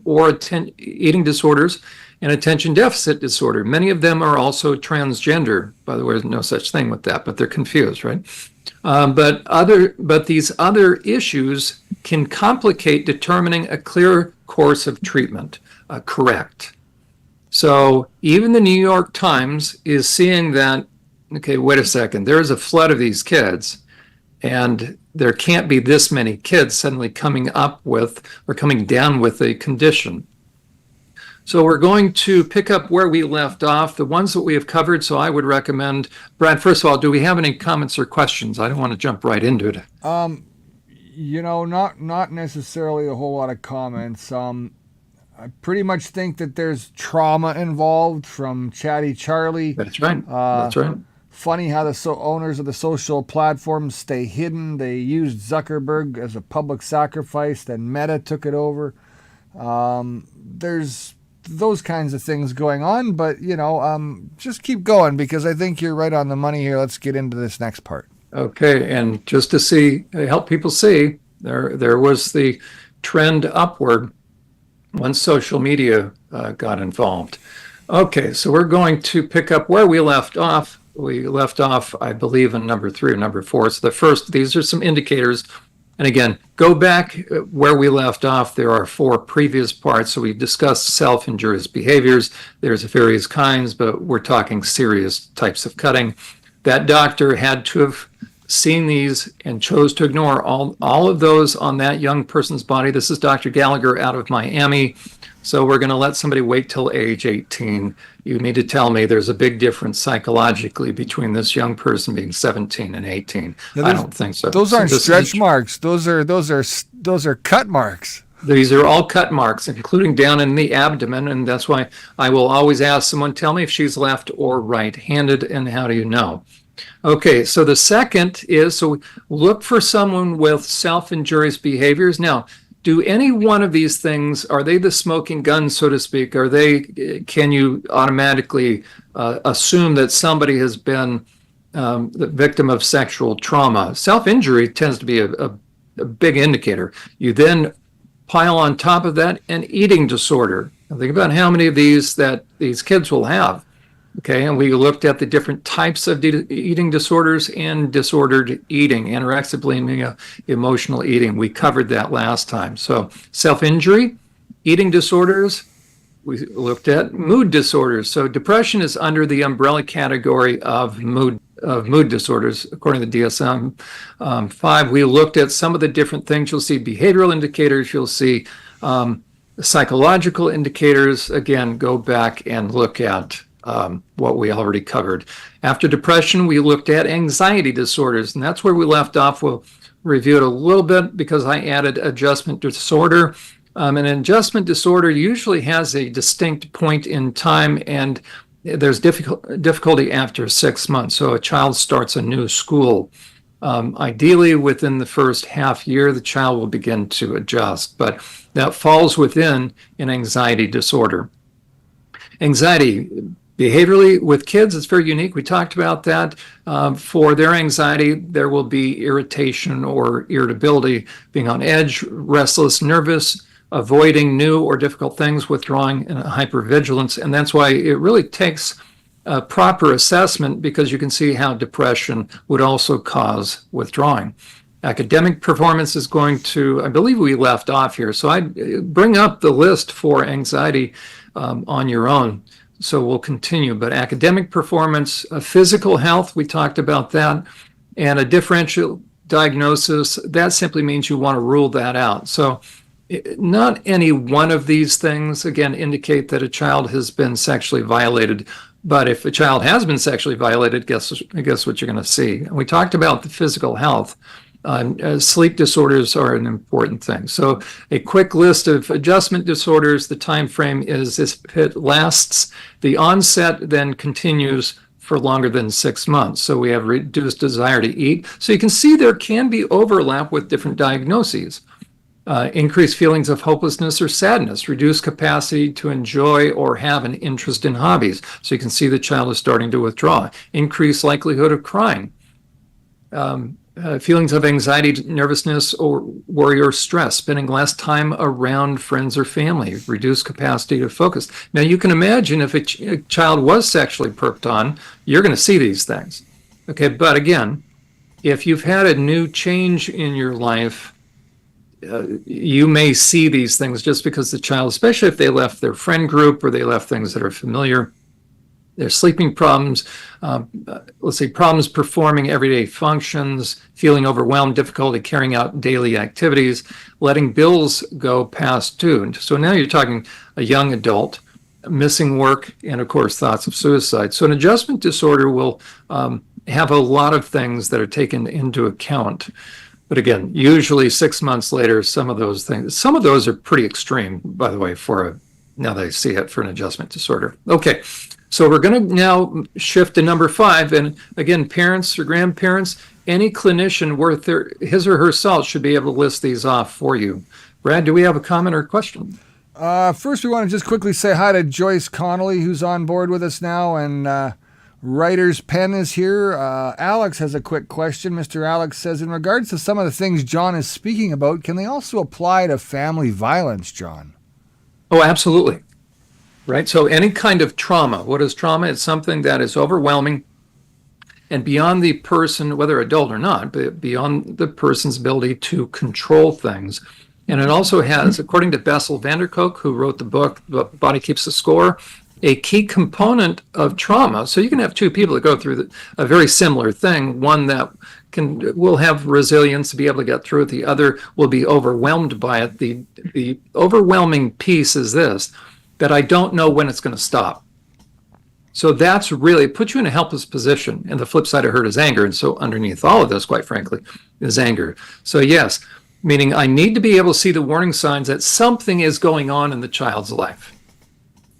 disorders, and attention deficit disorder. Many of them are also transgender. By the way, there's no such thing with that, but they're confused, right? But these other issues can complicate determining a clear course of treatment, correct. So even the New York Times is seeing that, okay, wait a second, there is a flood of these kids, and there can't be this many kids suddenly coming up with or coming down with a condition. So we're going to pick up where we left off, the ones that we have covered. So I would recommend, Brad, first of all, do we have any comments or questions? I don't want to jump right into it. Not necessarily a whole lot of comments. I pretty much think that there's trauma involved from Chatty Charlie. That's right. That's right. Funny how the owners of the social platforms stay hidden. They used Zuckerberg as a public sacrifice, then Meta took it over. There's those kinds of things going on, but just keep going, because I think you're right on the money here. Let's get into this next part. Okay, and just to help people see, there was the trend upward once social media got involved. Okay, so we're going to pick up where we left off. We left off, I believe, in number 3 or number 4. So these are some indicators. And again, go back where we left off. There are 4 previous parts. So we discussed self-injurious behaviors. There's various kinds, but we're talking serious types of cutting. That doctor had to have seen these and chose to ignore all of those on that young person's body. This is Dr. Gallagher out of Miami. So we're going to let somebody wait till age 18. You need to tell me there's a big difference psychologically between this young person being 17 and 18. Yeah, I don't think so. Those aren't stretch marks. Those are cut marks. These are all cut marks, including down in the abdomen, and that's why I will always ask someone, tell me if she's left or right-handed, and how do you know? Okay, so the second is, so look for someone with self-injurious behaviors. Now, do any one of these things, are they the smoking gun, so to speak? Can you automatically assume that somebody has been the victim of sexual trauma? Self-injury tends to be a big indicator. You then pile on top of that an eating disorder. Now think about how many of these kids will have. Okay, and we looked at the different types of eating disorders and disordered eating, anorexia, bulimia, emotional eating. We covered that last time. So self-injury, eating disorders, we looked at mood disorders. So depression is under the umbrella category of mood disorders, according to DSM-5. We looked at some of the different things. You'll see behavioral indicators. You'll see psychological indicators. Again, go back and look at what we already covered. After depression, we looked at anxiety disorders, and that's where we left off. We'll review it a little bit because I added adjustment disorder. An adjustment disorder usually has a distinct point in time, and there's difficulty after 6 months. So a child starts a new school. Ideally, within the first half year, the child will begin to adjust, but that falls within an anxiety disorder. Anxiety, behaviorally, with kids, it's very unique. We talked about that. For their anxiety, there will be irritation or irritability, being on edge, restless, nervous, avoiding new or difficult things, withdrawing, and hypervigilance. And that's why it really takes a proper assessment, because you can see how depression would also cause withdrawing. Academic performance is going to, I believe we left off here. So I bring up the list for anxiety on your own. So we'll continue, but academic performance, physical health, we talked about that, and a differential diagnosis, that simply means you want to rule that out. So not any one of these things, again, indicate that a child has been sexually violated, but if a child has been sexually violated, guess what you're going to see. And we talked about the physical health. Sleep disorders are an important thing. So a quick list of adjustment disorders. The time frame is if it lasts, the onset then continues for longer than 6 months. So we have reduced desire to eat. So you can see there can be overlap with different diagnoses. Increased feelings of hopelessness or sadness, reduced capacity to enjoy or have an interest in hobbies. So you can see the child is starting to withdraw. Increased likelihood of crying. feelings of anxiety, nervousness, or worry or stress, spending less time around friends or family, reduced capacity to focus. Now, you can imagine if a child was sexually perped on, you're going to see these things. Okay, but again, if you've had a new change in your life, you may see these things just because the child, especially if they left their friend group or they left things that are familiar, their sleeping problems, let's say problems performing everyday functions, feeling overwhelmed, difficulty carrying out daily activities, letting bills go past due. So now you're talking a young adult, missing work, and of course, thoughts of suicide. So an adjustment disorder will have a lot of things that are taken into account. But again, usually 6 months later, some of those are pretty extreme, by the way, now that I see it, for an adjustment disorder. Okay, so we're going to now shift to number 5. And again, parents or grandparents, any clinician worth his or her salt should be able to list these off for you. Brad, do we have a comment or question? First, we want to just quickly say hi to Joyce Connolly, who's on board with us now, and Writer's Pen is here. Alex has a quick question. Mr. Alex says, in regards to some of the things John is speaking about, can they also apply to family violence, John? Oh, absolutely. Right. So any kind of trauma. What is trauma? It's something that is overwhelming and beyond the person, whether adult or not, but beyond the person's ability to control things. And it also has, according to Bessel van der Kolk, who wrote the book, The Body Keeps the Score, a key component of trauma. So you can have two people that go through a very similar thing. One that will have resilience to be able to get through it. The other will be overwhelmed by it. The overwhelming piece is this, that I don't know when it's going to stop. So that's really puts you in a helpless position. And the flip side of hurt is anger. And so underneath all of this, quite frankly, is anger. So yes, meaning I need to be able to see the warning signs that something is going on in the child's life.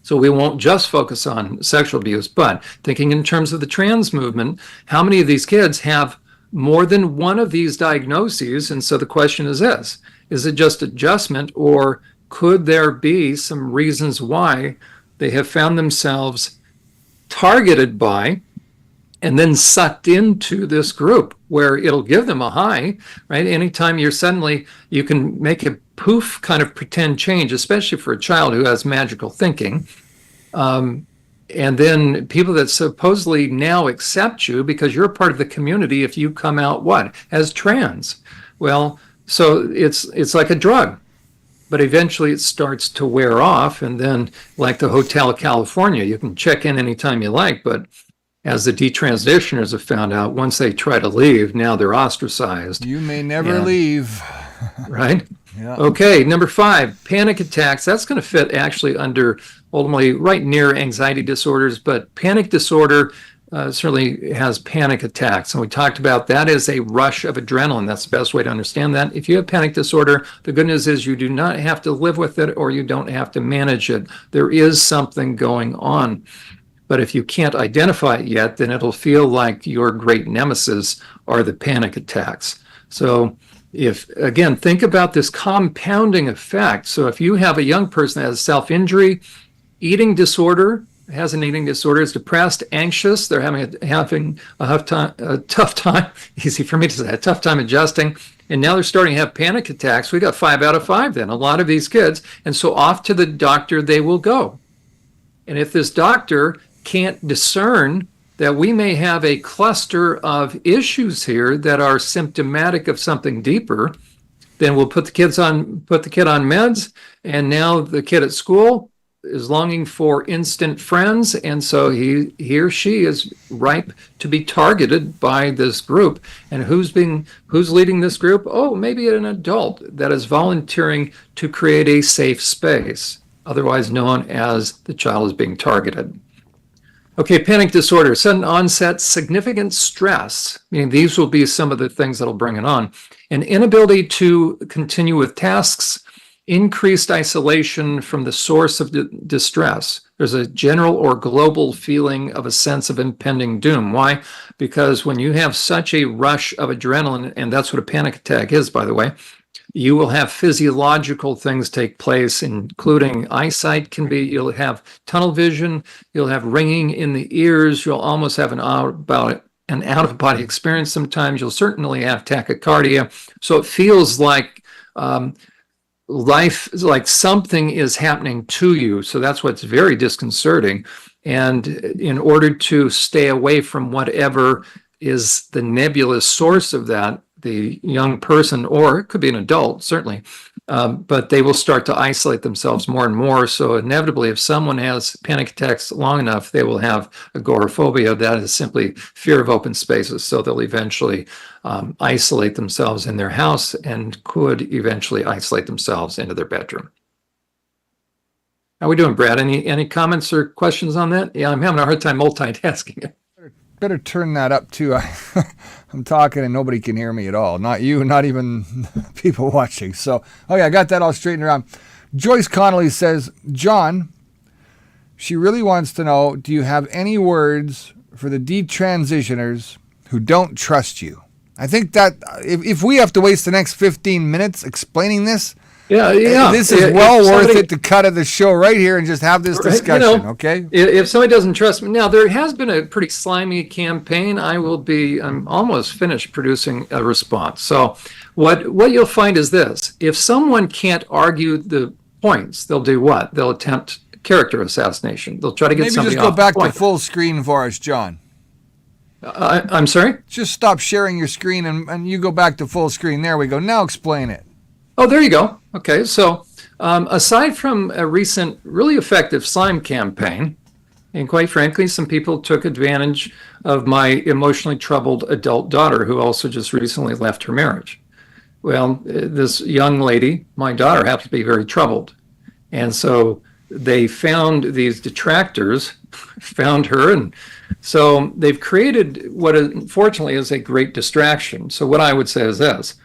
So we won't just focus on sexual abuse, but thinking in terms of the trans movement, how many of these kids have more than one of these diagnoses? And so the question is this, is it just adjustment, or could there be some reasons why they have found themselves targeted by and then sucked into this group where it'll give them a high, right? Anytime you can make a poof kind of pretend change, especially for a child who has magical thinking. And then people that supposedly now accept you because you're a part of the community if you come out as trans. Well, so it's like a drug, but eventually it starts to wear off. And then like the Hotel California, you can check in anytime you like, but as the detransitioners have found out, once they try to leave, now they're ostracized. You may never leave. Right? Yeah. Okay, number 5, panic attacks. That's going to fit actually under ultimately right near anxiety disorders, but panic disorder certainly has panic attacks. And we talked about that as a rush of adrenaline. That's the best way to understand that. If you have panic disorder, the good news is you do not have to live with it or you don't have to manage it. There is something going on. But if you can't identify it yet, then it'll feel like your great nemesis are the panic attacks. So again, think about this compounding effect. So if you have a young person that has self-injury, eating disorder, has an eating disorder, is depressed, anxious, they're having a tough time, easy for me to say, a tough time adjusting, and now they're starting to have panic attacks, we got 5 out of 5 then, a lot of these kids, and so off to the doctor they will go. And if this doctor can't discern that we may have a cluster of issues here that are symptomatic of something deeper, then we'll put the kid on meds, and now the kid at school is longing for instant friends, and so he or she is ripe to be targeted by this group. And who's leading this group? Oh, maybe an adult that is volunteering to create a safe space, otherwise known as the child is being targeted. Okay, panic disorder, sudden onset, significant stress, meaning these will be some of the things that'll bring it on. An inability to continue with tasks, increased isolation from the source of distress. There's a general or global feeling of a sense of impending doom. Why? Because when you have such a rush of adrenaline, and that's what a panic attack is, by the way, you will have physiological things take place, including eyesight you'll have tunnel vision, you'll have ringing in the ears, you'll almost have an an out-of-body experience sometimes. You'll certainly have tachycardia. So it feels like life, like something is happening to you. So that's what's very disconcerting. And in order to stay away from whatever is the nebulous source of that, the young person, or it could be an adult, certainly, but they will start to isolate themselves more and more. So inevitably, if someone has panic attacks long enough, they will have agoraphobia. That is simply fear of open spaces. So they'll eventually isolate themselves in their house and could eventually isolate themselves into their bedroom. How are we doing, Brad? Any comments or questions on that? Yeah, I'm having a hard time multitasking. Better turn that up too. I'm talking and nobody can hear me at all. Not you, not even people watching. So, okay, I got that all straightened around. Joyce Connolly says, John, she really wants to know, do you have any words for the detransitioners who don't trust you? I think that if we have to waste the next 15 minutes explaining this, this is well worth it to cut of the show right here and just have this discussion, okay? If somebody doesn't trust me, now there has been a pretty slimy campaign. I'm almost finished producing a response. So what you'll find is this: if someone can't argue the points, they'll do what? They'll attempt character assassination. They'll try to get somebody off. Maybe just go back to full screen for us, John. I'm sorry? Just stop sharing your screen and you go back to full screen. There we go. Now explain it. Oh, there you go. Okay, so aside from a recent really effective slime campaign, and quite frankly, some people took advantage of my emotionally troubled adult daughter who also just recently left her marriage. Well, this young lady, my daughter, happens to be very troubled. And so they found these detractors, found her, and so they've created what unfortunately is a great distraction. So what I would say is this.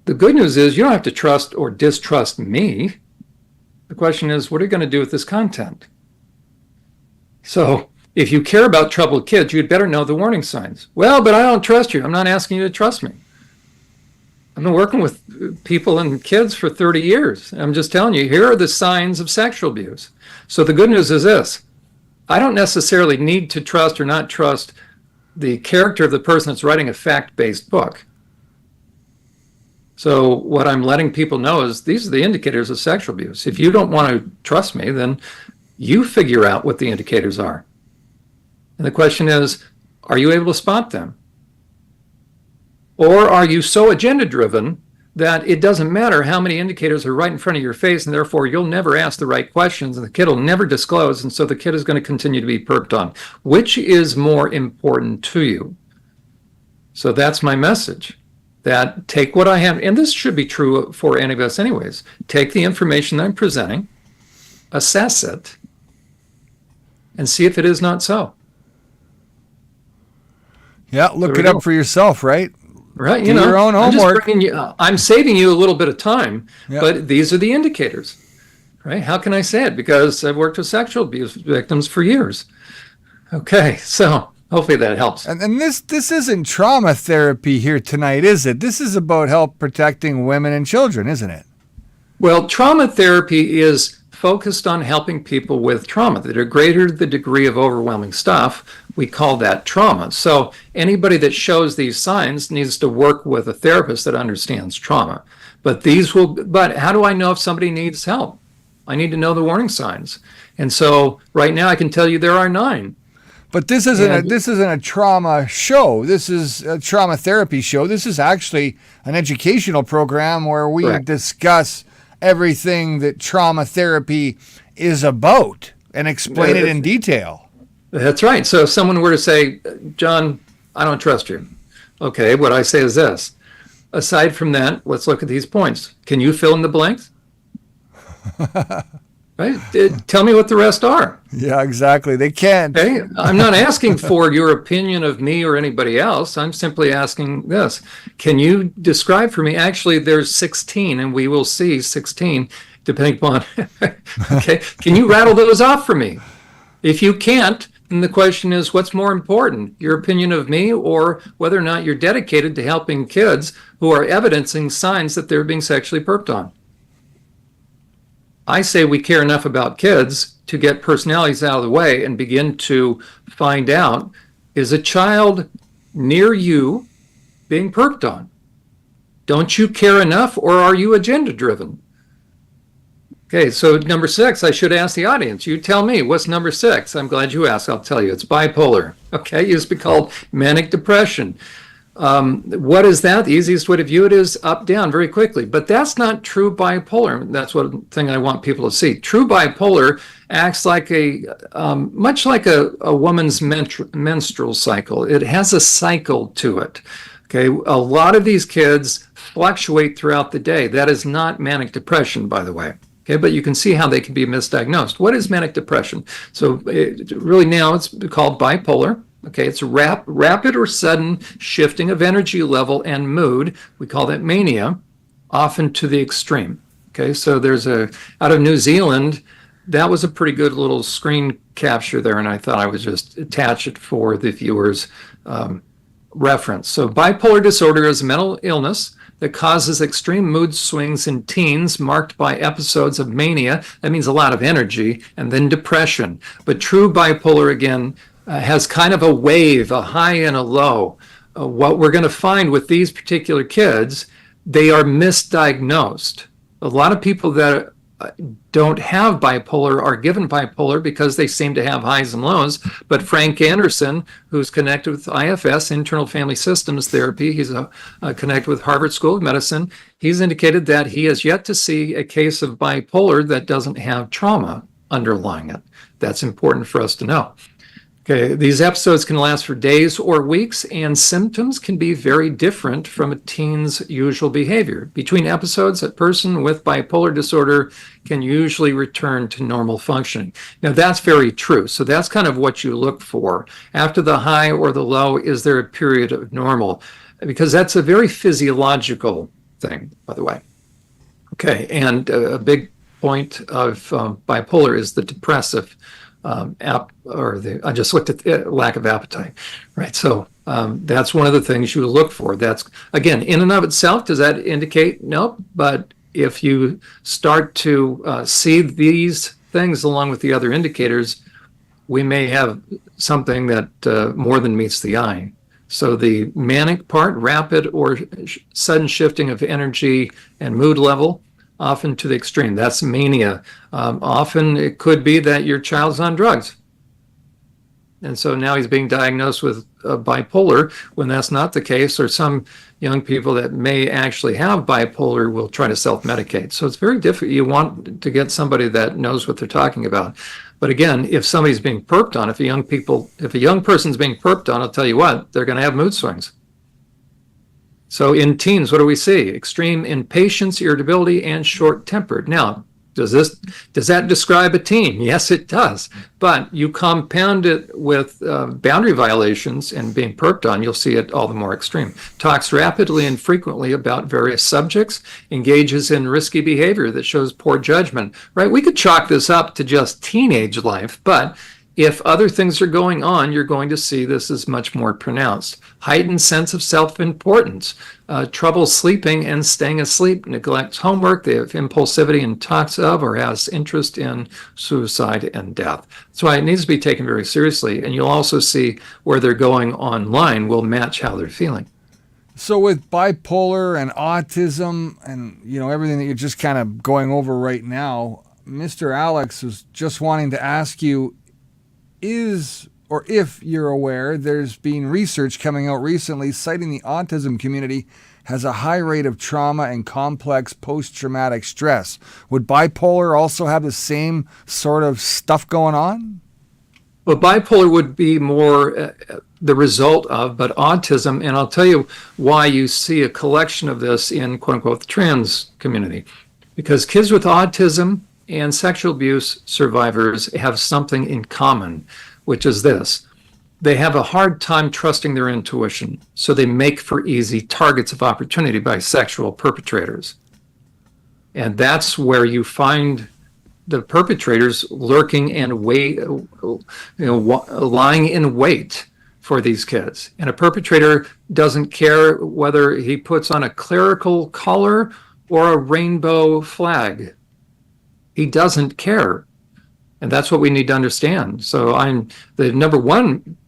The good news is you don't have to trust or distrust me. The question is, what are you going to do with this content? So if you care about troubled kids, you'd better know the warning signs. Well, but I don't trust you. I'm not asking you to trust me. I've been working with people and kids for 30 years. I'm just telling you, here are the signs of sexual abuse. So the good news is this. I don't necessarily need to trust or not trust the character of the person that's writing a fact-based book. So what I'm letting people know is these are the indicators of sexual abuse. If you don't want to trust me, then you figure out what the indicators are. And the question is, are you able to spot them? Or are you so agenda-driven that it doesn't matter how many indicators are right in front of your face, and therefore you'll never ask the right questions, and the kid will never disclose, and so the kid is going to continue to be perked on. Which is more important to you? So that's my message. That take what I have, and this should be true for any of us anyways, take the information that I'm presenting, assess it, and see if it is not so. Yeah, look it up for yourself, right? Right, Do your own homework. I'm saving you a little bit of time, but these are the indicators, right? How can I say it? Because I've worked with sexual abuse victims for years. Okay, so hopefully that helps. And this isn't trauma therapy here tonight, is it? This is about help protecting women and children, isn't it? Well, trauma therapy is focused on helping people with trauma. The greater the degree of overwhelming stuff, we call that trauma. So anybody that shows these signs needs to work with a therapist that understands trauma. But how do I know if somebody needs help? I need to know the warning signs. And so right now I can tell you there are 9. But this isn't a trauma show. This is a trauma therapy show. This is actually an educational program where we discuss everything that trauma therapy is about and explain it in detail. That's right. So if someone were to say, John, I don't trust you. Okay, what I say is this. Aside from that, let's look at these points. Can you fill in the blanks? Right? Tell me what the rest are. Yeah, exactly. They can't. Okay? I'm not asking for your opinion of me or anybody else. I'm simply asking this. Can you describe for me? Actually, there's 16, and we will see 16, depending upon. Okay? Can you rattle those off for me? If you can't, then the question is, what's more important, your opinion of me or whether or not you're dedicated to helping kids who are evidencing signs that they're being sexually perped on? I say we care enough about kids to get personalities out of the way and begin to find out Is a child near you being perped on? Don't you care enough, or are you agenda driven? Okay, so number 6, I should ask the audience. You tell me, what's number 6? I'm glad you asked. I'll tell you. It's bipolar. Okay, it used to be called manic depression. What is that? The easiest way to view it is up, down very quickly. But that's not true bipolar. That's one thing I want people to see. True bipolar acts like much like a woman's menstrual cycle. It has a cycle to it. Okay, a lot of these kids fluctuate throughout the day. That is not manic depression, by the way. Okay, but you can see how they can be misdiagnosed. What is manic depression? So really now it's called bipolar. Okay, it's a rapid or sudden shifting of energy level and mood. We call that mania, often to the extreme. Okay, so there's out of New Zealand, that was a pretty good little screen capture there, and I thought I would just attach it for the viewers' reference. So bipolar disorder is a mental illness that causes extreme mood swings in teens marked by episodes of mania. That means a lot of energy, and then depression. But true bipolar, again, has kind of a wave, a high and a low. What we're going to find with these particular kids, they are misdiagnosed. A lot of people that don't have bipolar are given bipolar because they seem to have highs and lows. But Frank Anderson, who's connected with IFS, Internal Family Systems Therapy, he's connected with Harvard School of Medicine, he's indicated that he has yet to see a case of bipolar that doesn't have trauma underlying it. That's important for us to know. Okay, these episodes can last for days or weeks, and symptoms can be very different from a teen's usual behavior. Between episodes, a person with bipolar disorder can usually return to normal functioning. Now, that's very true. So that's kind of what you look for. After the high or the low, is there a period of normal? Because that's a very physiological thing, by the way. Okay, and a big point of bipolar is the depressive I just looked at the lack of appetite, right? So that's one of the things you look for. That's, again, in and of itself, does that indicate? No, but if you start to see these things along with the other indicators, we may have something that more than meets the eye. So the manic part, rapid or sudden shifting of energy and mood level, often to the extreme. That's mania. Often it could be that your child's on drugs. And so now he's being diagnosed with bipolar when that's not the case, or some young people that may actually have bipolar will try to self-medicate. So it's very difficult. You want to get somebody that knows what they're talking about. But again, if somebody's being perped on, if a young person's being perped on, I'll tell you what, they're going to have mood swings. So in teens, what do we see? Extreme impatience, irritability, and short-tempered. Now, does that describe a teen? Yes, it does. But you compound it with boundary violations and being perped on, you'll see it all the more extreme. Talks rapidly and frequently about various subjects, engages in risky behavior that shows poor judgment, right? We could chalk this up to just teenage life, but if other things are going on, you're going to see this is much more pronounced. Heightened sense of self-importance, trouble sleeping and staying asleep, neglects homework, they have impulsivity and talks of or has interest in suicide and death. That's why it needs to be taken very seriously. And you'll also see where they're going online will match how they're feeling. So with bipolar and autism and, everything that you're just kind of going over right now, Mr. Alex was just wanting to ask you, if you're aware, there's been research coming out recently citing the autism community has a high rate of trauma and complex post-traumatic stress. Would bipolar also have the same sort of stuff going on? Well, bipolar would be more the result of, but autism, and I'll tell you why you see a collection of this in, quote unquote, the trans community. Because kids with autism and sexual abuse survivors have something in common, which is this. They have a hard time trusting their intuition, so they make for easy targets of opportunity by sexual perpetrators. And that's where you find the perpetrators lurking and lying in wait for these kids. And a perpetrator doesn't care whether he puts on a clerical collar or a rainbow flag. He doesn't care. And that's what we need to understand. So the number one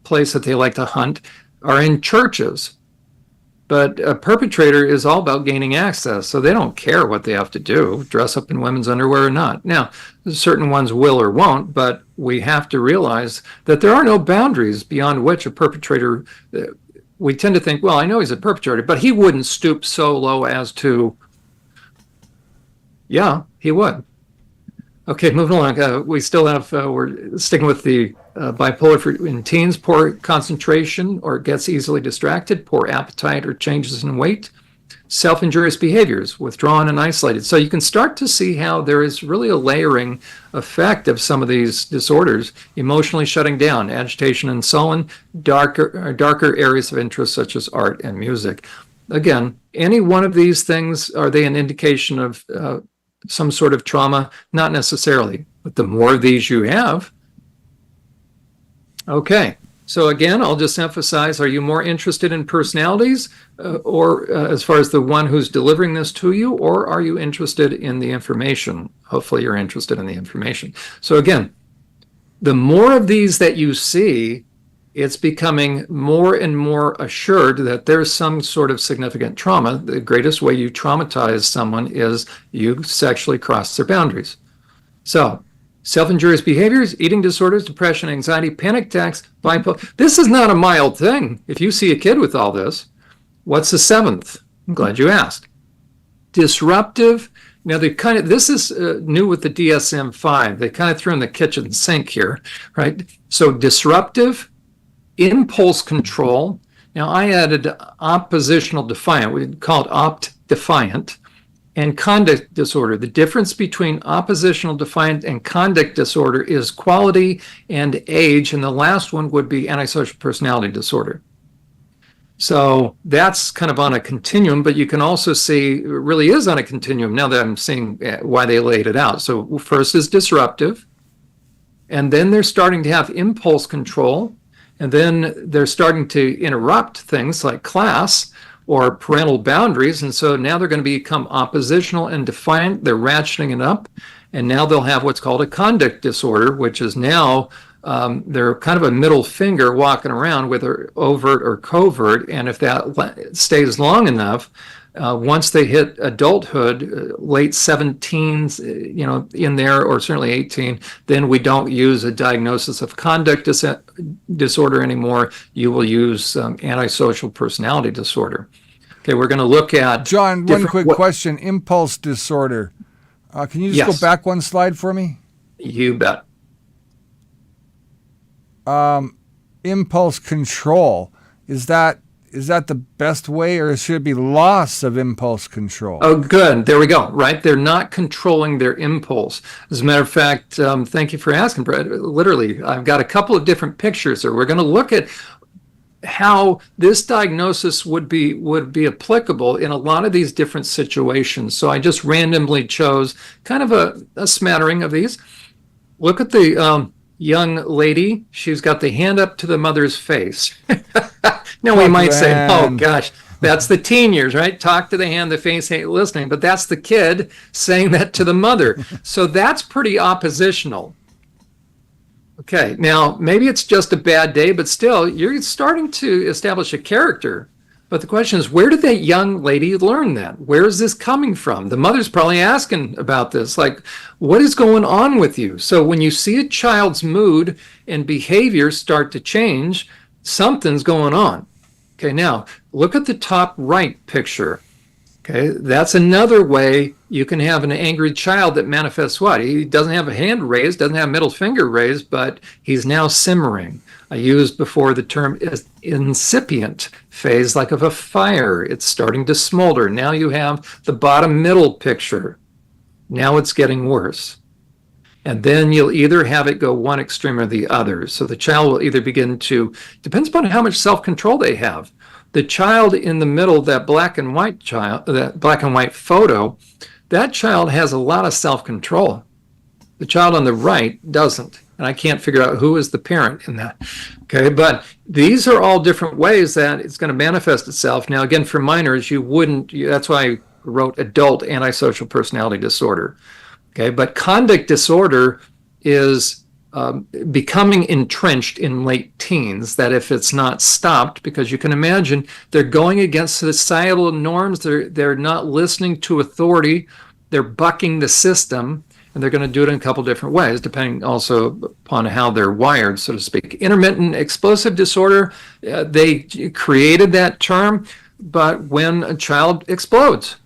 place that they like to hunt are in churches. But a perpetrator is all about gaining access, so they don't care what they have to do, dress up in women's underwear or not. Now, certain ones will or won't, but we have to realize that there are no boundaries beyond which a perpetrator, we tend to think, well, I know he's a perpetrator, but he wouldn't stoop so low as to, yeah, he would. Okay, moving along. We still have, we're sticking with the bipolar in teens, poor concentration or gets easily distracted, poor appetite or changes in weight, self-injurious behaviors, withdrawn and isolated. So you can start to see how there is really a layering effect of some of these disorders, emotionally shutting down, agitation and sullen, darker areas of interest such as art and music. Again, any one of these things, are they an indication of some sort of trauma? Not necessarily, but the more of these you have. Okay, so again, I'll just emphasize, are you more interested in personalities or as far as the one who's delivering this to you, or are you interested in the information? Hopefully you're interested in the information. So again, the more of these that you see, it's becoming more and more assured that there's some sort of significant trauma. The greatest way you traumatize someone is you sexually cross their boundaries. So, self-injurious behaviors, eating disorders, depression, anxiety, panic attacks, bipolar. This is not a mild thing. If you see a kid with all this, what's the seventh? I'm glad you asked. Disruptive. Now, this is new with the DSM-5. They kind of threw in the kitchen sink here, right? So, disruptive, impulse control. Now, I added oppositional defiant. We call it opt-defiant. And conduct disorder. The difference between oppositional defiant and conduct disorder is quality and age. And the last one would be antisocial personality disorder. So that's kind of on a continuum, but you can also see it really is on a continuum now that I'm seeing why they laid it out. So first is disruptive, and then they're starting to have impulse control, and then they're starting to interrupt things like class or parental boundaries, and so now they're going to become oppositional and defiant. They're ratcheting it up, and now they'll have what's called a conduct disorder, which is now they're kind of a middle finger walking around, whether overt or covert, and if that stays long enough, once they hit adulthood, late 17s, in there, or certainly 18, then we don't use a diagnosis of conduct disorder anymore. You will use antisocial personality disorder. Okay, we're going to look at... John, one quick question. Impulse disorder. Can you just go back one slide for me? You bet. Impulse control. Is that the best way, or should it be loss of impulse control? Oh, good. There we go. Right? They're not controlling their impulse. As a matter of fact, thank you for asking, Brett. Literally, I've got a couple of different pictures there. We're going to look at how this diagnosis would be applicable in a lot of these different situations. So I just randomly chose kind of a smattering of these. Look at the young lady. She's got the hand up to the mother's face. Now we might say, oh gosh, that's the teen years, right? Talk to the hand, the face ain't listening. But that's the kid saying that to the mother. So that's pretty oppositional. Okay, now maybe it's just a bad day, but still you're starting to establish a character. But the question is, where did that young lady learn that? Where is this coming from? The mother's probably asking about this, like, what is going on with you? So when you see a child's mood and behavior start to change, something's going on. Okay, now look at the top right picture. Okay, that's another way you can have an angry child that manifests what? He doesn't have a hand raised, doesn't have middle finger raised, but he's now simmering. I used before the term incipient phase, like of a fire. It's starting to smolder. Now you have the bottom middle picture. Now it's getting worse. And then you'll either have it go one extreme or the other. So the child will either begin to, depends upon how much self-control they have. The child in the middle, that black and white photo, that child has a lot of self-control. The child on the right doesn't. And I can't figure out who is the parent in that. Okay, but these are all different ways that it's going to manifest itself. Now, again, for minors, that's why I wrote adult antisocial personality disorder. Okay, but conduct disorder is becoming entrenched in late teens, that if it's not stopped, because you can imagine they're going against societal norms, they're not listening to authority, they're bucking the system, and they're going to do it in a couple different ways, depending also upon how they're wired, so to speak. Intermittent explosive disorder, they created that term, but when a child explodes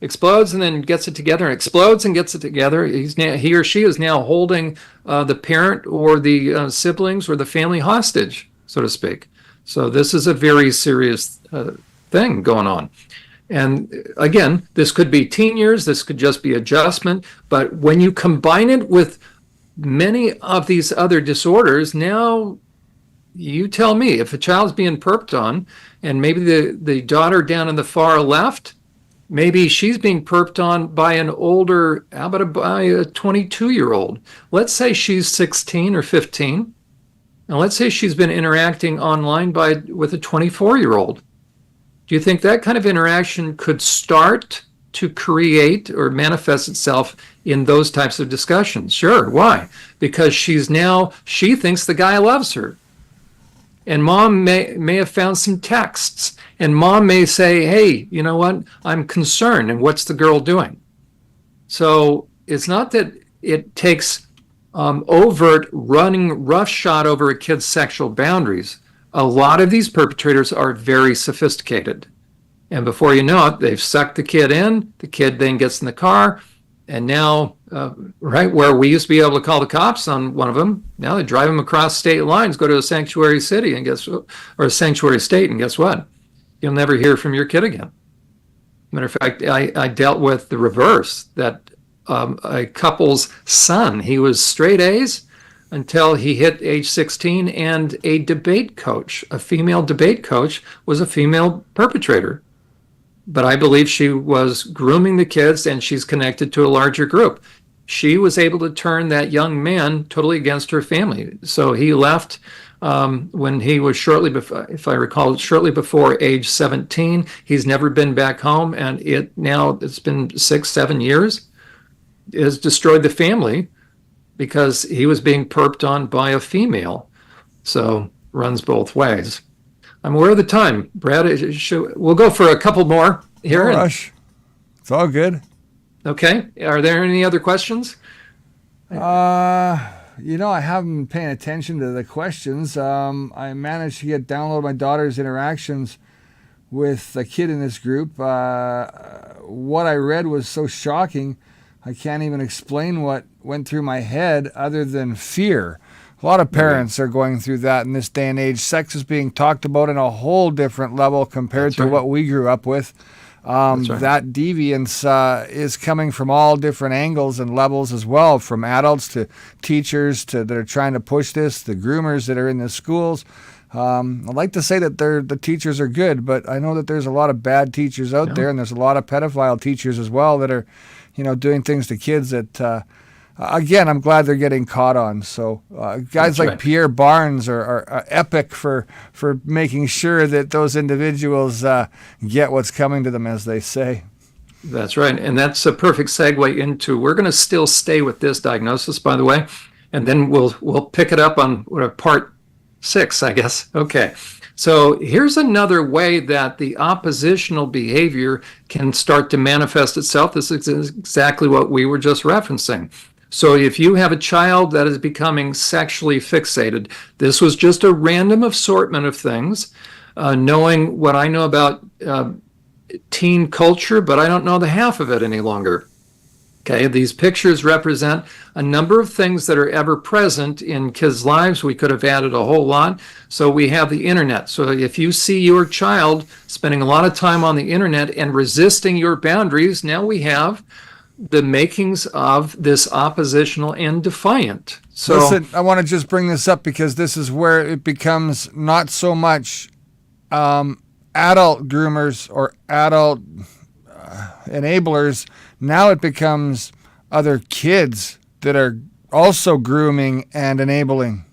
and then gets it together, and explodes and gets it together, he or she is now holding the parent or the siblings or the family hostage, so to speak. So this is a very serious thing going on. And again, this could be teen years, this could just be adjustment, but when you combine it with many of these other disorders, now you tell me, if a child's being perped on, and maybe the daughter down in the far left, maybe she's being perped on by an older, how about by a 22-year-old? Let's say she's 16 or 15, and let's say she's been interacting online with a 24-year-old. Do you think that kind of interaction could start to create or manifest itself in those types of discussions? Sure. Why? Because she thinks the guy loves her. And mom may have found some texts, and mom may say, hey, you know what? I'm concerned. And what's the girl doing? So it's not that it takes overt running roughshod over a kid's sexual boundaries. A lot of these perpetrators are very sophisticated. And before you know it, they've sucked the kid in, the kid then gets in the car, and now, right where we used to be able to call the cops on one of them, now they drive them across state lines, go to a sanctuary city, and or a sanctuary state, and guess what? You'll never hear from your kid again. Matter of fact, I dealt with the reverse, that a couple's son, he was straight A's until he hit age 16, and a debate coach, a female debate coach, was a female perpetrator. But I believe she was grooming the kids, and she's connected to a larger group. She was able to turn that young man totally against her family. So he left when he was shortly before, if I recall, shortly before age 17. He's never been back home, and it's been 6-7 years. It has destroyed the family because he was being perped on by a female. So runs both ways. I'm aware of the time, Brad. We'll go for a couple more here. No rush. It's all good. Okay. Are there any other questions? I haven't been paying attention to the questions. I managed to download my daughter's interactions with a kid in this group. What I read was so shocking, I can't even explain what went through my head other than fear. A lot of parents are going through that in this day and age. Sex is being talked about in a whole different level compared to what we grew up with. That deviance is coming from all different angles and levels as well, from adults to teachers that are trying to push this, the groomers that are in the schools. I'd like to say that the teachers are good, but I know that there's a lot of bad teachers out there, and there's a lot of pedophile teachers as well that are, doing things to kids that... Again, I'm glad they're getting caught on. So guys like Pierre Barnes are epic for making sure that those individuals get what's coming to them, as they say. That's right. And that's a perfect segue into, we're going to still stay with this diagnosis, by the way, and then we'll pick it up on part 6, I guess. Okay. So here's another way that the oppositional behavior can start to manifest itself. This is exactly what we were just referencing. So if you have a child that is becoming sexually fixated, this was just a random assortment of things, knowing what I know about teen culture, but I don't know the half of it any longer. Okay, these pictures represent a number of things that are ever present in kids' lives. We could have added a whole lot. So we have the internet. So if you see your child spending a lot of time on the internet and resisting your boundaries, now we have the makings of this oppositional and defiant. So listen, I want to just bring this up because this is where it becomes not so much adult groomers or adult enablers. Now it becomes other kids that are also grooming and enabling.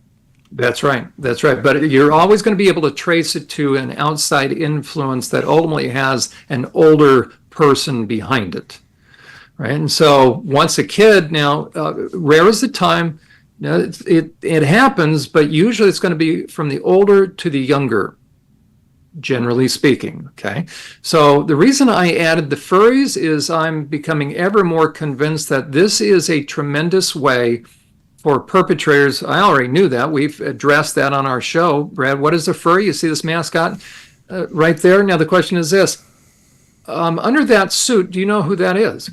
That's right. That's right. But you're always going to be able to trace it to an outside influence that ultimately has an older person behind it. Right. And so once a kid, now, rare is the time Now, it happens, but usually it's going to be from the older to the younger, generally speaking. Okay. So the reason I added the furries is I'm becoming ever more convinced that this is a tremendous way for perpetrators. I already knew that. We've addressed that on our show. Brad, what is a furry? You see this mascot right there? Now the question is this. Under that suit, do you know who that is?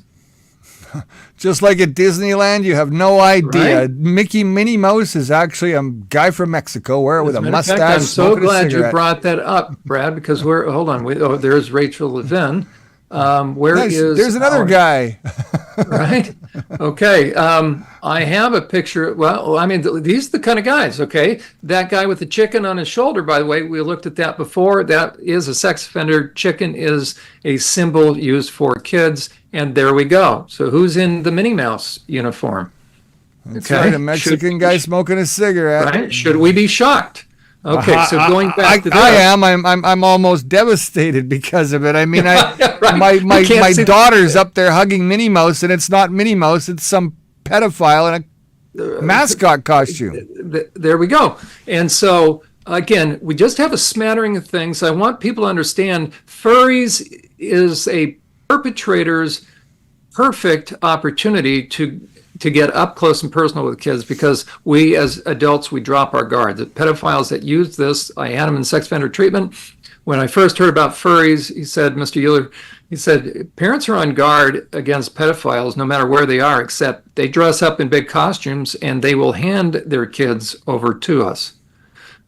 Just like at Disneyland, you have no idea. Right? Minnie Mouse is actually a guy from Mexico, with a mustache. I'm so smoking a glad you cigarette. brought that up, Brad, because hold on. There's Rachel Levin. There's another guy. Right? Okay. I have a picture. Well, I mean, these are the kind of guys, okay? That guy with the chicken on his shoulder, by the way, we looked at that before. That is a sex offender. Chicken is a symbol used for kids. And there we go. So who's in the Minnie Mouse uniform? That's right, a Mexican guy smoking a cigarette. Right? Should we be shocked? Okay, so going back to this. I am. I'm almost devastated because of it. I mean, Right. my daughter's up there hugging Minnie Mouse, and it's not Minnie Mouse. It's some pedophile in a mascot costume. There we go. And so, again, we just have a smattering of things. I want people to understand furries is a perpetrator's perfect opportunity to get up close and personal with kids, because we as adults, we drop our guard. The pedophiles that use this, I had them in sex offender treatment. When I first heard about furries, he said, Mr. Uhler, he said, parents are on guard against pedophiles no matter where they are, except they dress up in big costumes and they will hand their kids over to us.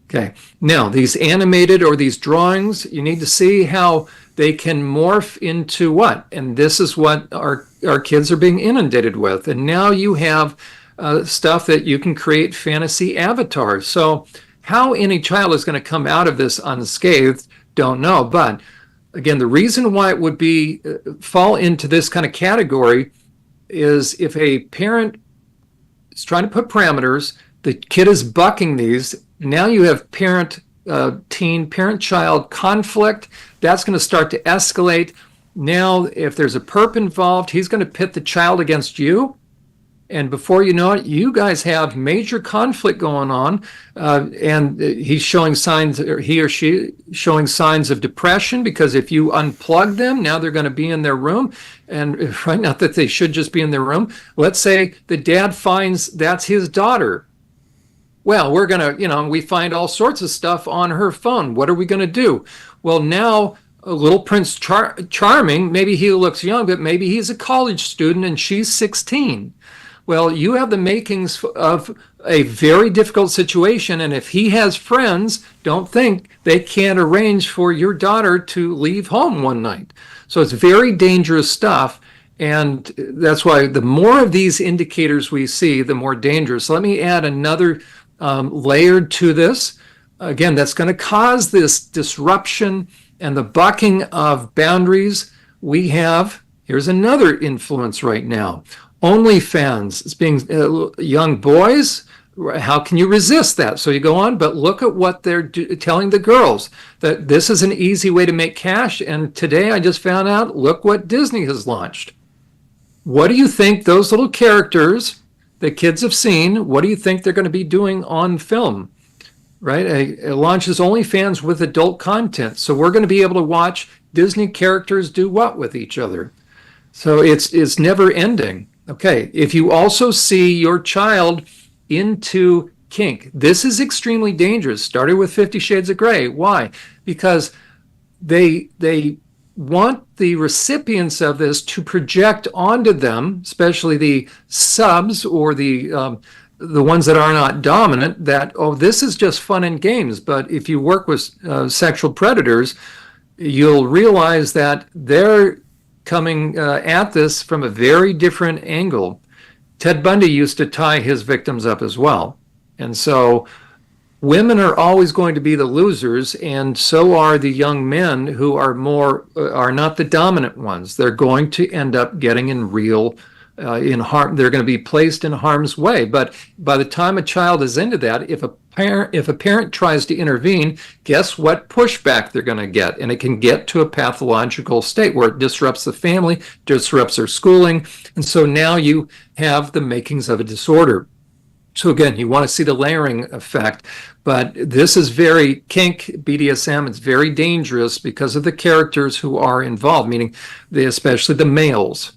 Okay. Now, these animated or these drawings, you need to see how they can morph into what? And this is what our kids are being inundated with. And now you have stuff that you can create fantasy avatars. So how any child is going to come out of this unscathed, don't know. But again, the reason why it would be fall into this kind of category is if a parent is trying to put parameters, the kid is bucking these. Now you have parent-child conflict. That's going to start to escalate. Now, if there's a perp involved, he's going to pit the child against you. And before you know it, you guys have major conflict going on. And he's showing signs, or he or she showing signs of depression, because if you unplug them, now they're going to be in their room. And right, not that they should just be in their room. Let's say the dad finds that's his daughter. Well, we're going to, we find all sorts of stuff on her phone. What are we going to do? Well, now little Prince Charming, maybe he looks young, but maybe he's a college student and she's 16. Well, you have the makings of a very difficult situation. And if he has friends, don't think they can't arrange for your daughter to leave home one night. So it's very dangerous stuff. And that's why the more of these indicators we see, the more dangerous. Let me add another layered to this. Again, that's going to cause this disruption and the bucking of boundaries. Here's another influence right now. OnlyFans. It's being young boys. How can you resist that? So you go on, but look at what they're telling the girls, that this is an easy way to make cash. And today I just found out, look what Disney has launched. What do you think those little characters the kids have seen, what do you think they're going to be doing on film? Right? It launches OnlyFans with adult content. So we're going to be able to watch Disney characters do what with each other. So it's never ending. Okay. If you also see your child into kink, this is extremely dangerous. Started with 50 Shades of Grey. Why? Because they want the recipients of this to project onto them, especially the subs or the ones that are not dominant, that, oh, this is just fun and games. But if you work with sexual predators, you'll realize that they're coming at this from a very different angle. Ted Bundy used to tie his victims up as well. And so women are always going to be the losers, and so are the young men who are not the dominant ones. They're going to end up getting in real in harm. They're going to be placed in harm's way. But by the time a child is into that, if a parent tries to intervene, guess what pushback they're going to get? And it can get to a pathological state where it disrupts the family, disrupts their schooling, and so now you have the makings of a disorder. So again, you want to see the layering effect, but this is very kink BDSM. It's very dangerous because of the characters who are involved, meaning especially the males.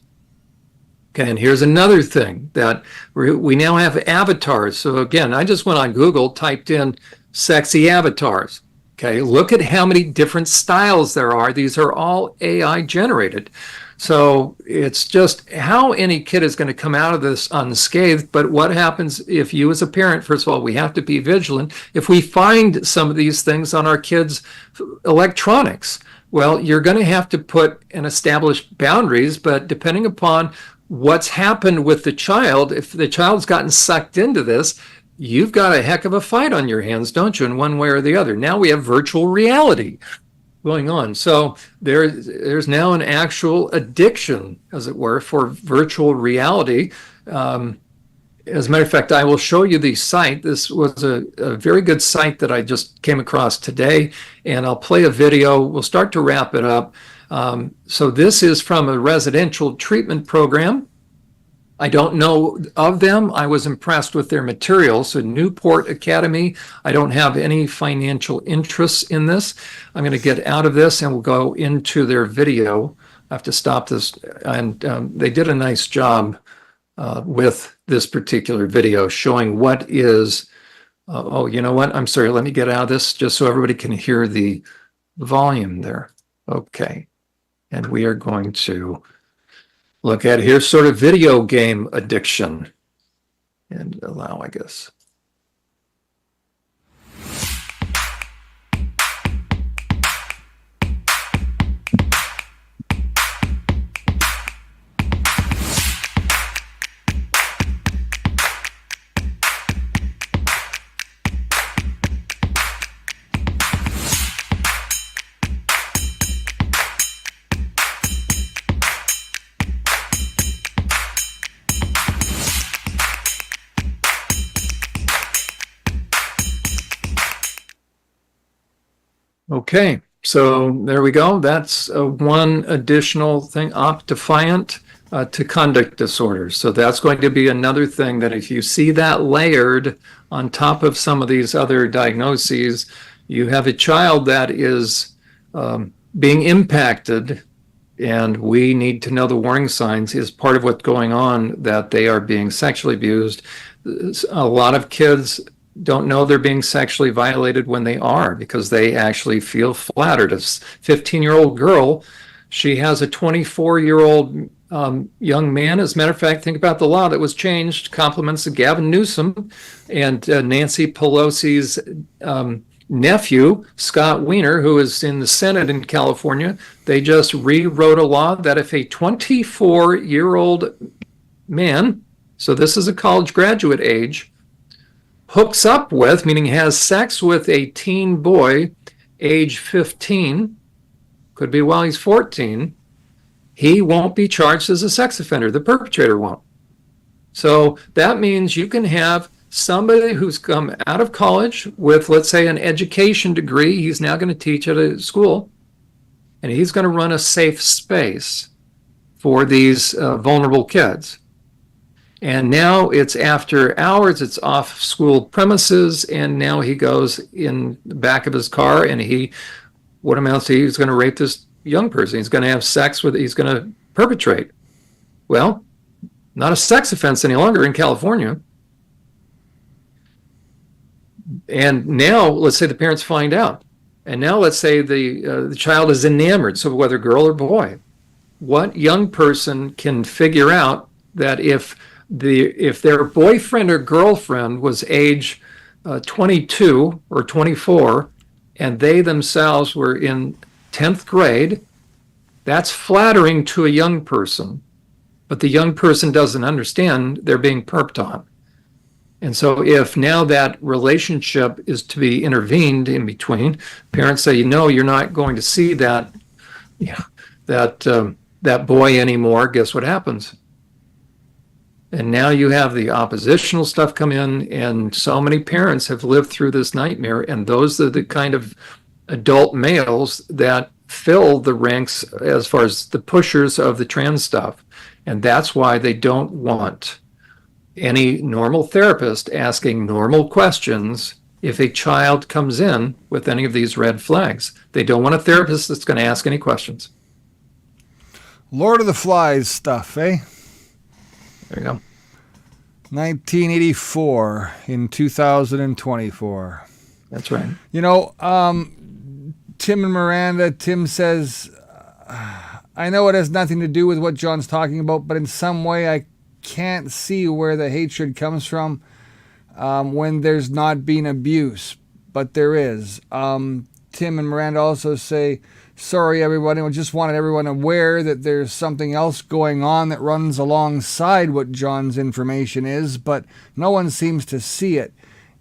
Okay, and here's another thing that we now have avatars. So again, I just went on Google, typed in sexy avatars. Okay, look at how many different styles there are. These are all AI generated. So it's just how any kid is going to come out of this unscathed. But what happens if you, as a parent, first of all, we have to be vigilant. If we find some of these things on our kids' electronics, well, you're going to have to put and establish boundaries. But depending upon what's happened with the child, if the child's gotten sucked into this, you've got a heck of a fight on your hands, don't you, in one way or the other. Now we have virtual reality going on. So there's now an actual addiction, as it were, for virtual reality. As a matter of fact, I will show you the site. This was a very good site that I just came across today, and I'll play a video. We'll start to wrap it up. So this is from a residential treatment program. I don't know of them. I was impressed with their material. So Newport Academy, I don't have any financial interests in this. I'm going to get out of this and we'll go into their video. I have to stop this. And they did a nice job with this particular video showing what is, oh, you know what? I'm sorry. Let me get out of this just so everybody can hear the volume there. Okay. And we are going to look at here, sort of video game addiction, and allow, I guess. Okay, so there we go. That's one additional thing, optifiant to conduct disorders. So that's going to be another thing that if you see that layered on top of some of these other diagnoses, you have a child that is being impacted, and we need to know the warning signs is part of what's going on, that they are being sexually abused. A lot of kids don't know they're being sexually violated when they are, because they actually feel flattered. A 15-year-old girl, she has a 24-year-old young man. As a matter of fact, think about the law that was changed, compliments of Gavin Newsom and Nancy Pelosi's nephew, Scott Wiener, who is in the Senate in California. They just rewrote a law that if a 24-year-old man, so this is a college graduate age, hooks up with, meaning has sex with a teen boy, age 15, could be while he's 14, he won't be charged as a sex offender. The perpetrator won't. So that means you can have somebody who's come out of college with, let's say, an education degree. He's now going to teach at a school, and he's going to run a safe space for these vulnerable kids. And now it's after hours, it's off school premises, and now he goes in the back of his car, and what amounts to, he's going to rape this young person. He's going to have sex with, he's going to perpetrate. Well, not a sex offense any longer in California. And now, let's say the parents find out. And now let's say the child is enamored, so whether girl or boy. What young person can figure out that if their boyfriend or girlfriend was age 22 or 24, and they themselves were in 10th grade, that's flattering to a young person, but the young person doesn't understand they're being perped on. And so if now that relationship is to be intervened in between, parents say, you're not going to see that boy anymore, guess what happens? And now you have the oppositional stuff come in, and so many parents have lived through this nightmare, and those are the kind of adult males that fill the ranks as far as the pushers of the trans stuff. And that's why they don't want any normal therapist asking normal questions if a child comes in with any of these red flags. They don't want a therapist that's going to ask any questions. Lord of the Flies stuff, eh? There you go. 1984 in 2024. That's right. You know, Tim and Miranda, Tim says, I know it has nothing to do with what John's talking about, but in some way I can't see where the hatred comes from when there's not been abuse, but there is. Tim and Miranda also say, sorry everybody, we just wanted everyone aware that there's something else going on that runs alongside what John's information is, but no one seems to see it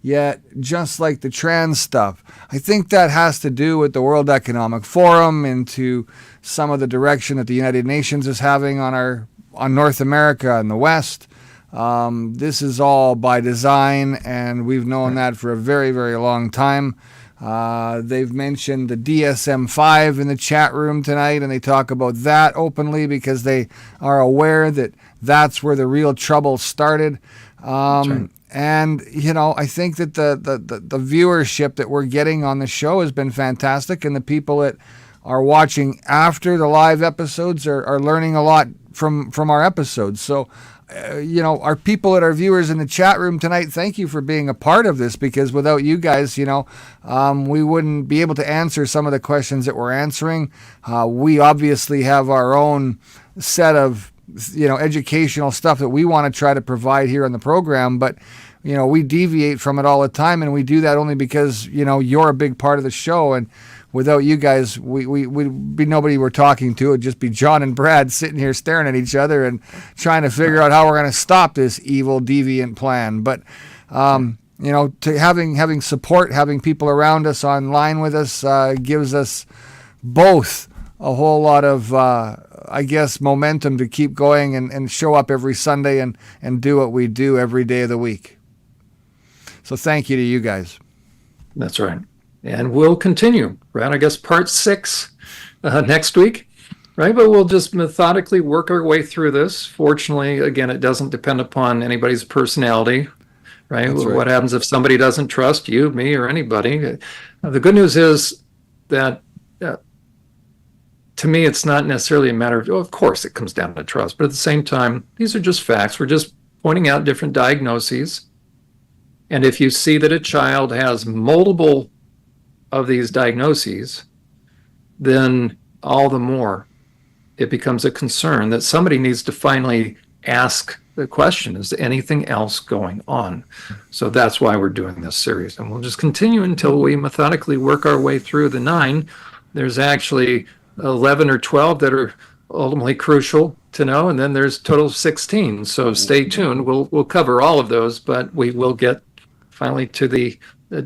yet, just like the trans stuff. I think that has to do with the World Economic Forum, into some of the direction that the United Nations is having on North America and the West. This is all by design, and we've known that for a very, very long time. They've mentioned the DSM-5 in the chat room tonight, and they talk about that openly because they are aware that that's where the real trouble started. Right. And, you know, I think that the viewership that we're getting on the show has been fantastic, and the people that are watching after the live episodes are learning a lot from our episodes. So, you know, our people that are viewers in the chat room tonight, thank you for being a part of this, because without you guys, you know, we wouldn't be able to answer some of the questions that we're answering. We obviously have our own set of, you know, educational stuff that we want to try to provide here on the program, but, you know, we deviate from it all the time, and we do that only because, you know, you're a big part of the show, and without you guys, we'd be nobody we're talking to. It'd just be John and Brad sitting here staring at each other and trying to figure out how we're going to stop this evil, deviant plan. But, you know, to having support, having people around us online with us gives us both a whole lot of, I guess, momentum to keep going and show up every Sunday and do what we do every day of the week. So thank you to you guys. That's right. And we'll continue, right? I guess part 6 next week, right? But we'll just methodically work our way through this. Fortunately, again, it doesn't depend upon anybody's personality, right? That's right. What happens if somebody doesn't trust you, me, or anybody? The good news is that to me, it's not necessarily a matter of course, it comes down to trust. But at the same time, these are just facts. We're just pointing out different diagnoses. And if you see that a child has multiple of these diagnoses, then all the more it becomes a concern that somebody needs to finally ask the question, is there anything else going on? So that's why we're doing this series. And we'll just continue until we methodically work our way through the 9. There's actually 11 or 12 that are ultimately crucial to know, and then there's total of 16. So stay tuned. We'll cover all of those, but we will get finally to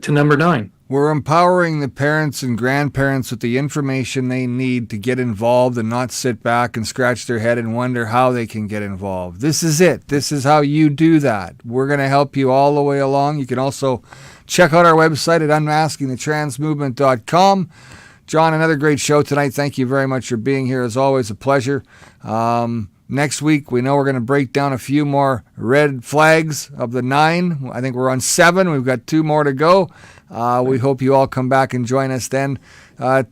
number 9. We're empowering the parents and grandparents with the information they need to get involved and not sit back and scratch their head and wonder how they can get involved. This is it. This is how you do that. We're going to help you all the way along. You can also check out our website at unmaskingthetransmovement.com. John, another great show tonight. Thank you very much for being here. As always, a pleasure. Next week, we know we're going to break down a few more red flags of the 9. I think we're on 7. We've got 2 more to go. We hope you all come back and join us then.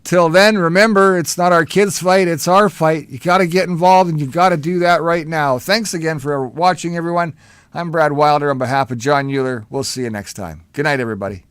Till then, remember, it's not our kids' fight, it's our fight. You got to get involved, and you got to do that right now. Thanks again for watching, everyone. I'm Brad Wilder on behalf of John Uhler. We'll see you next time. Good night, everybody.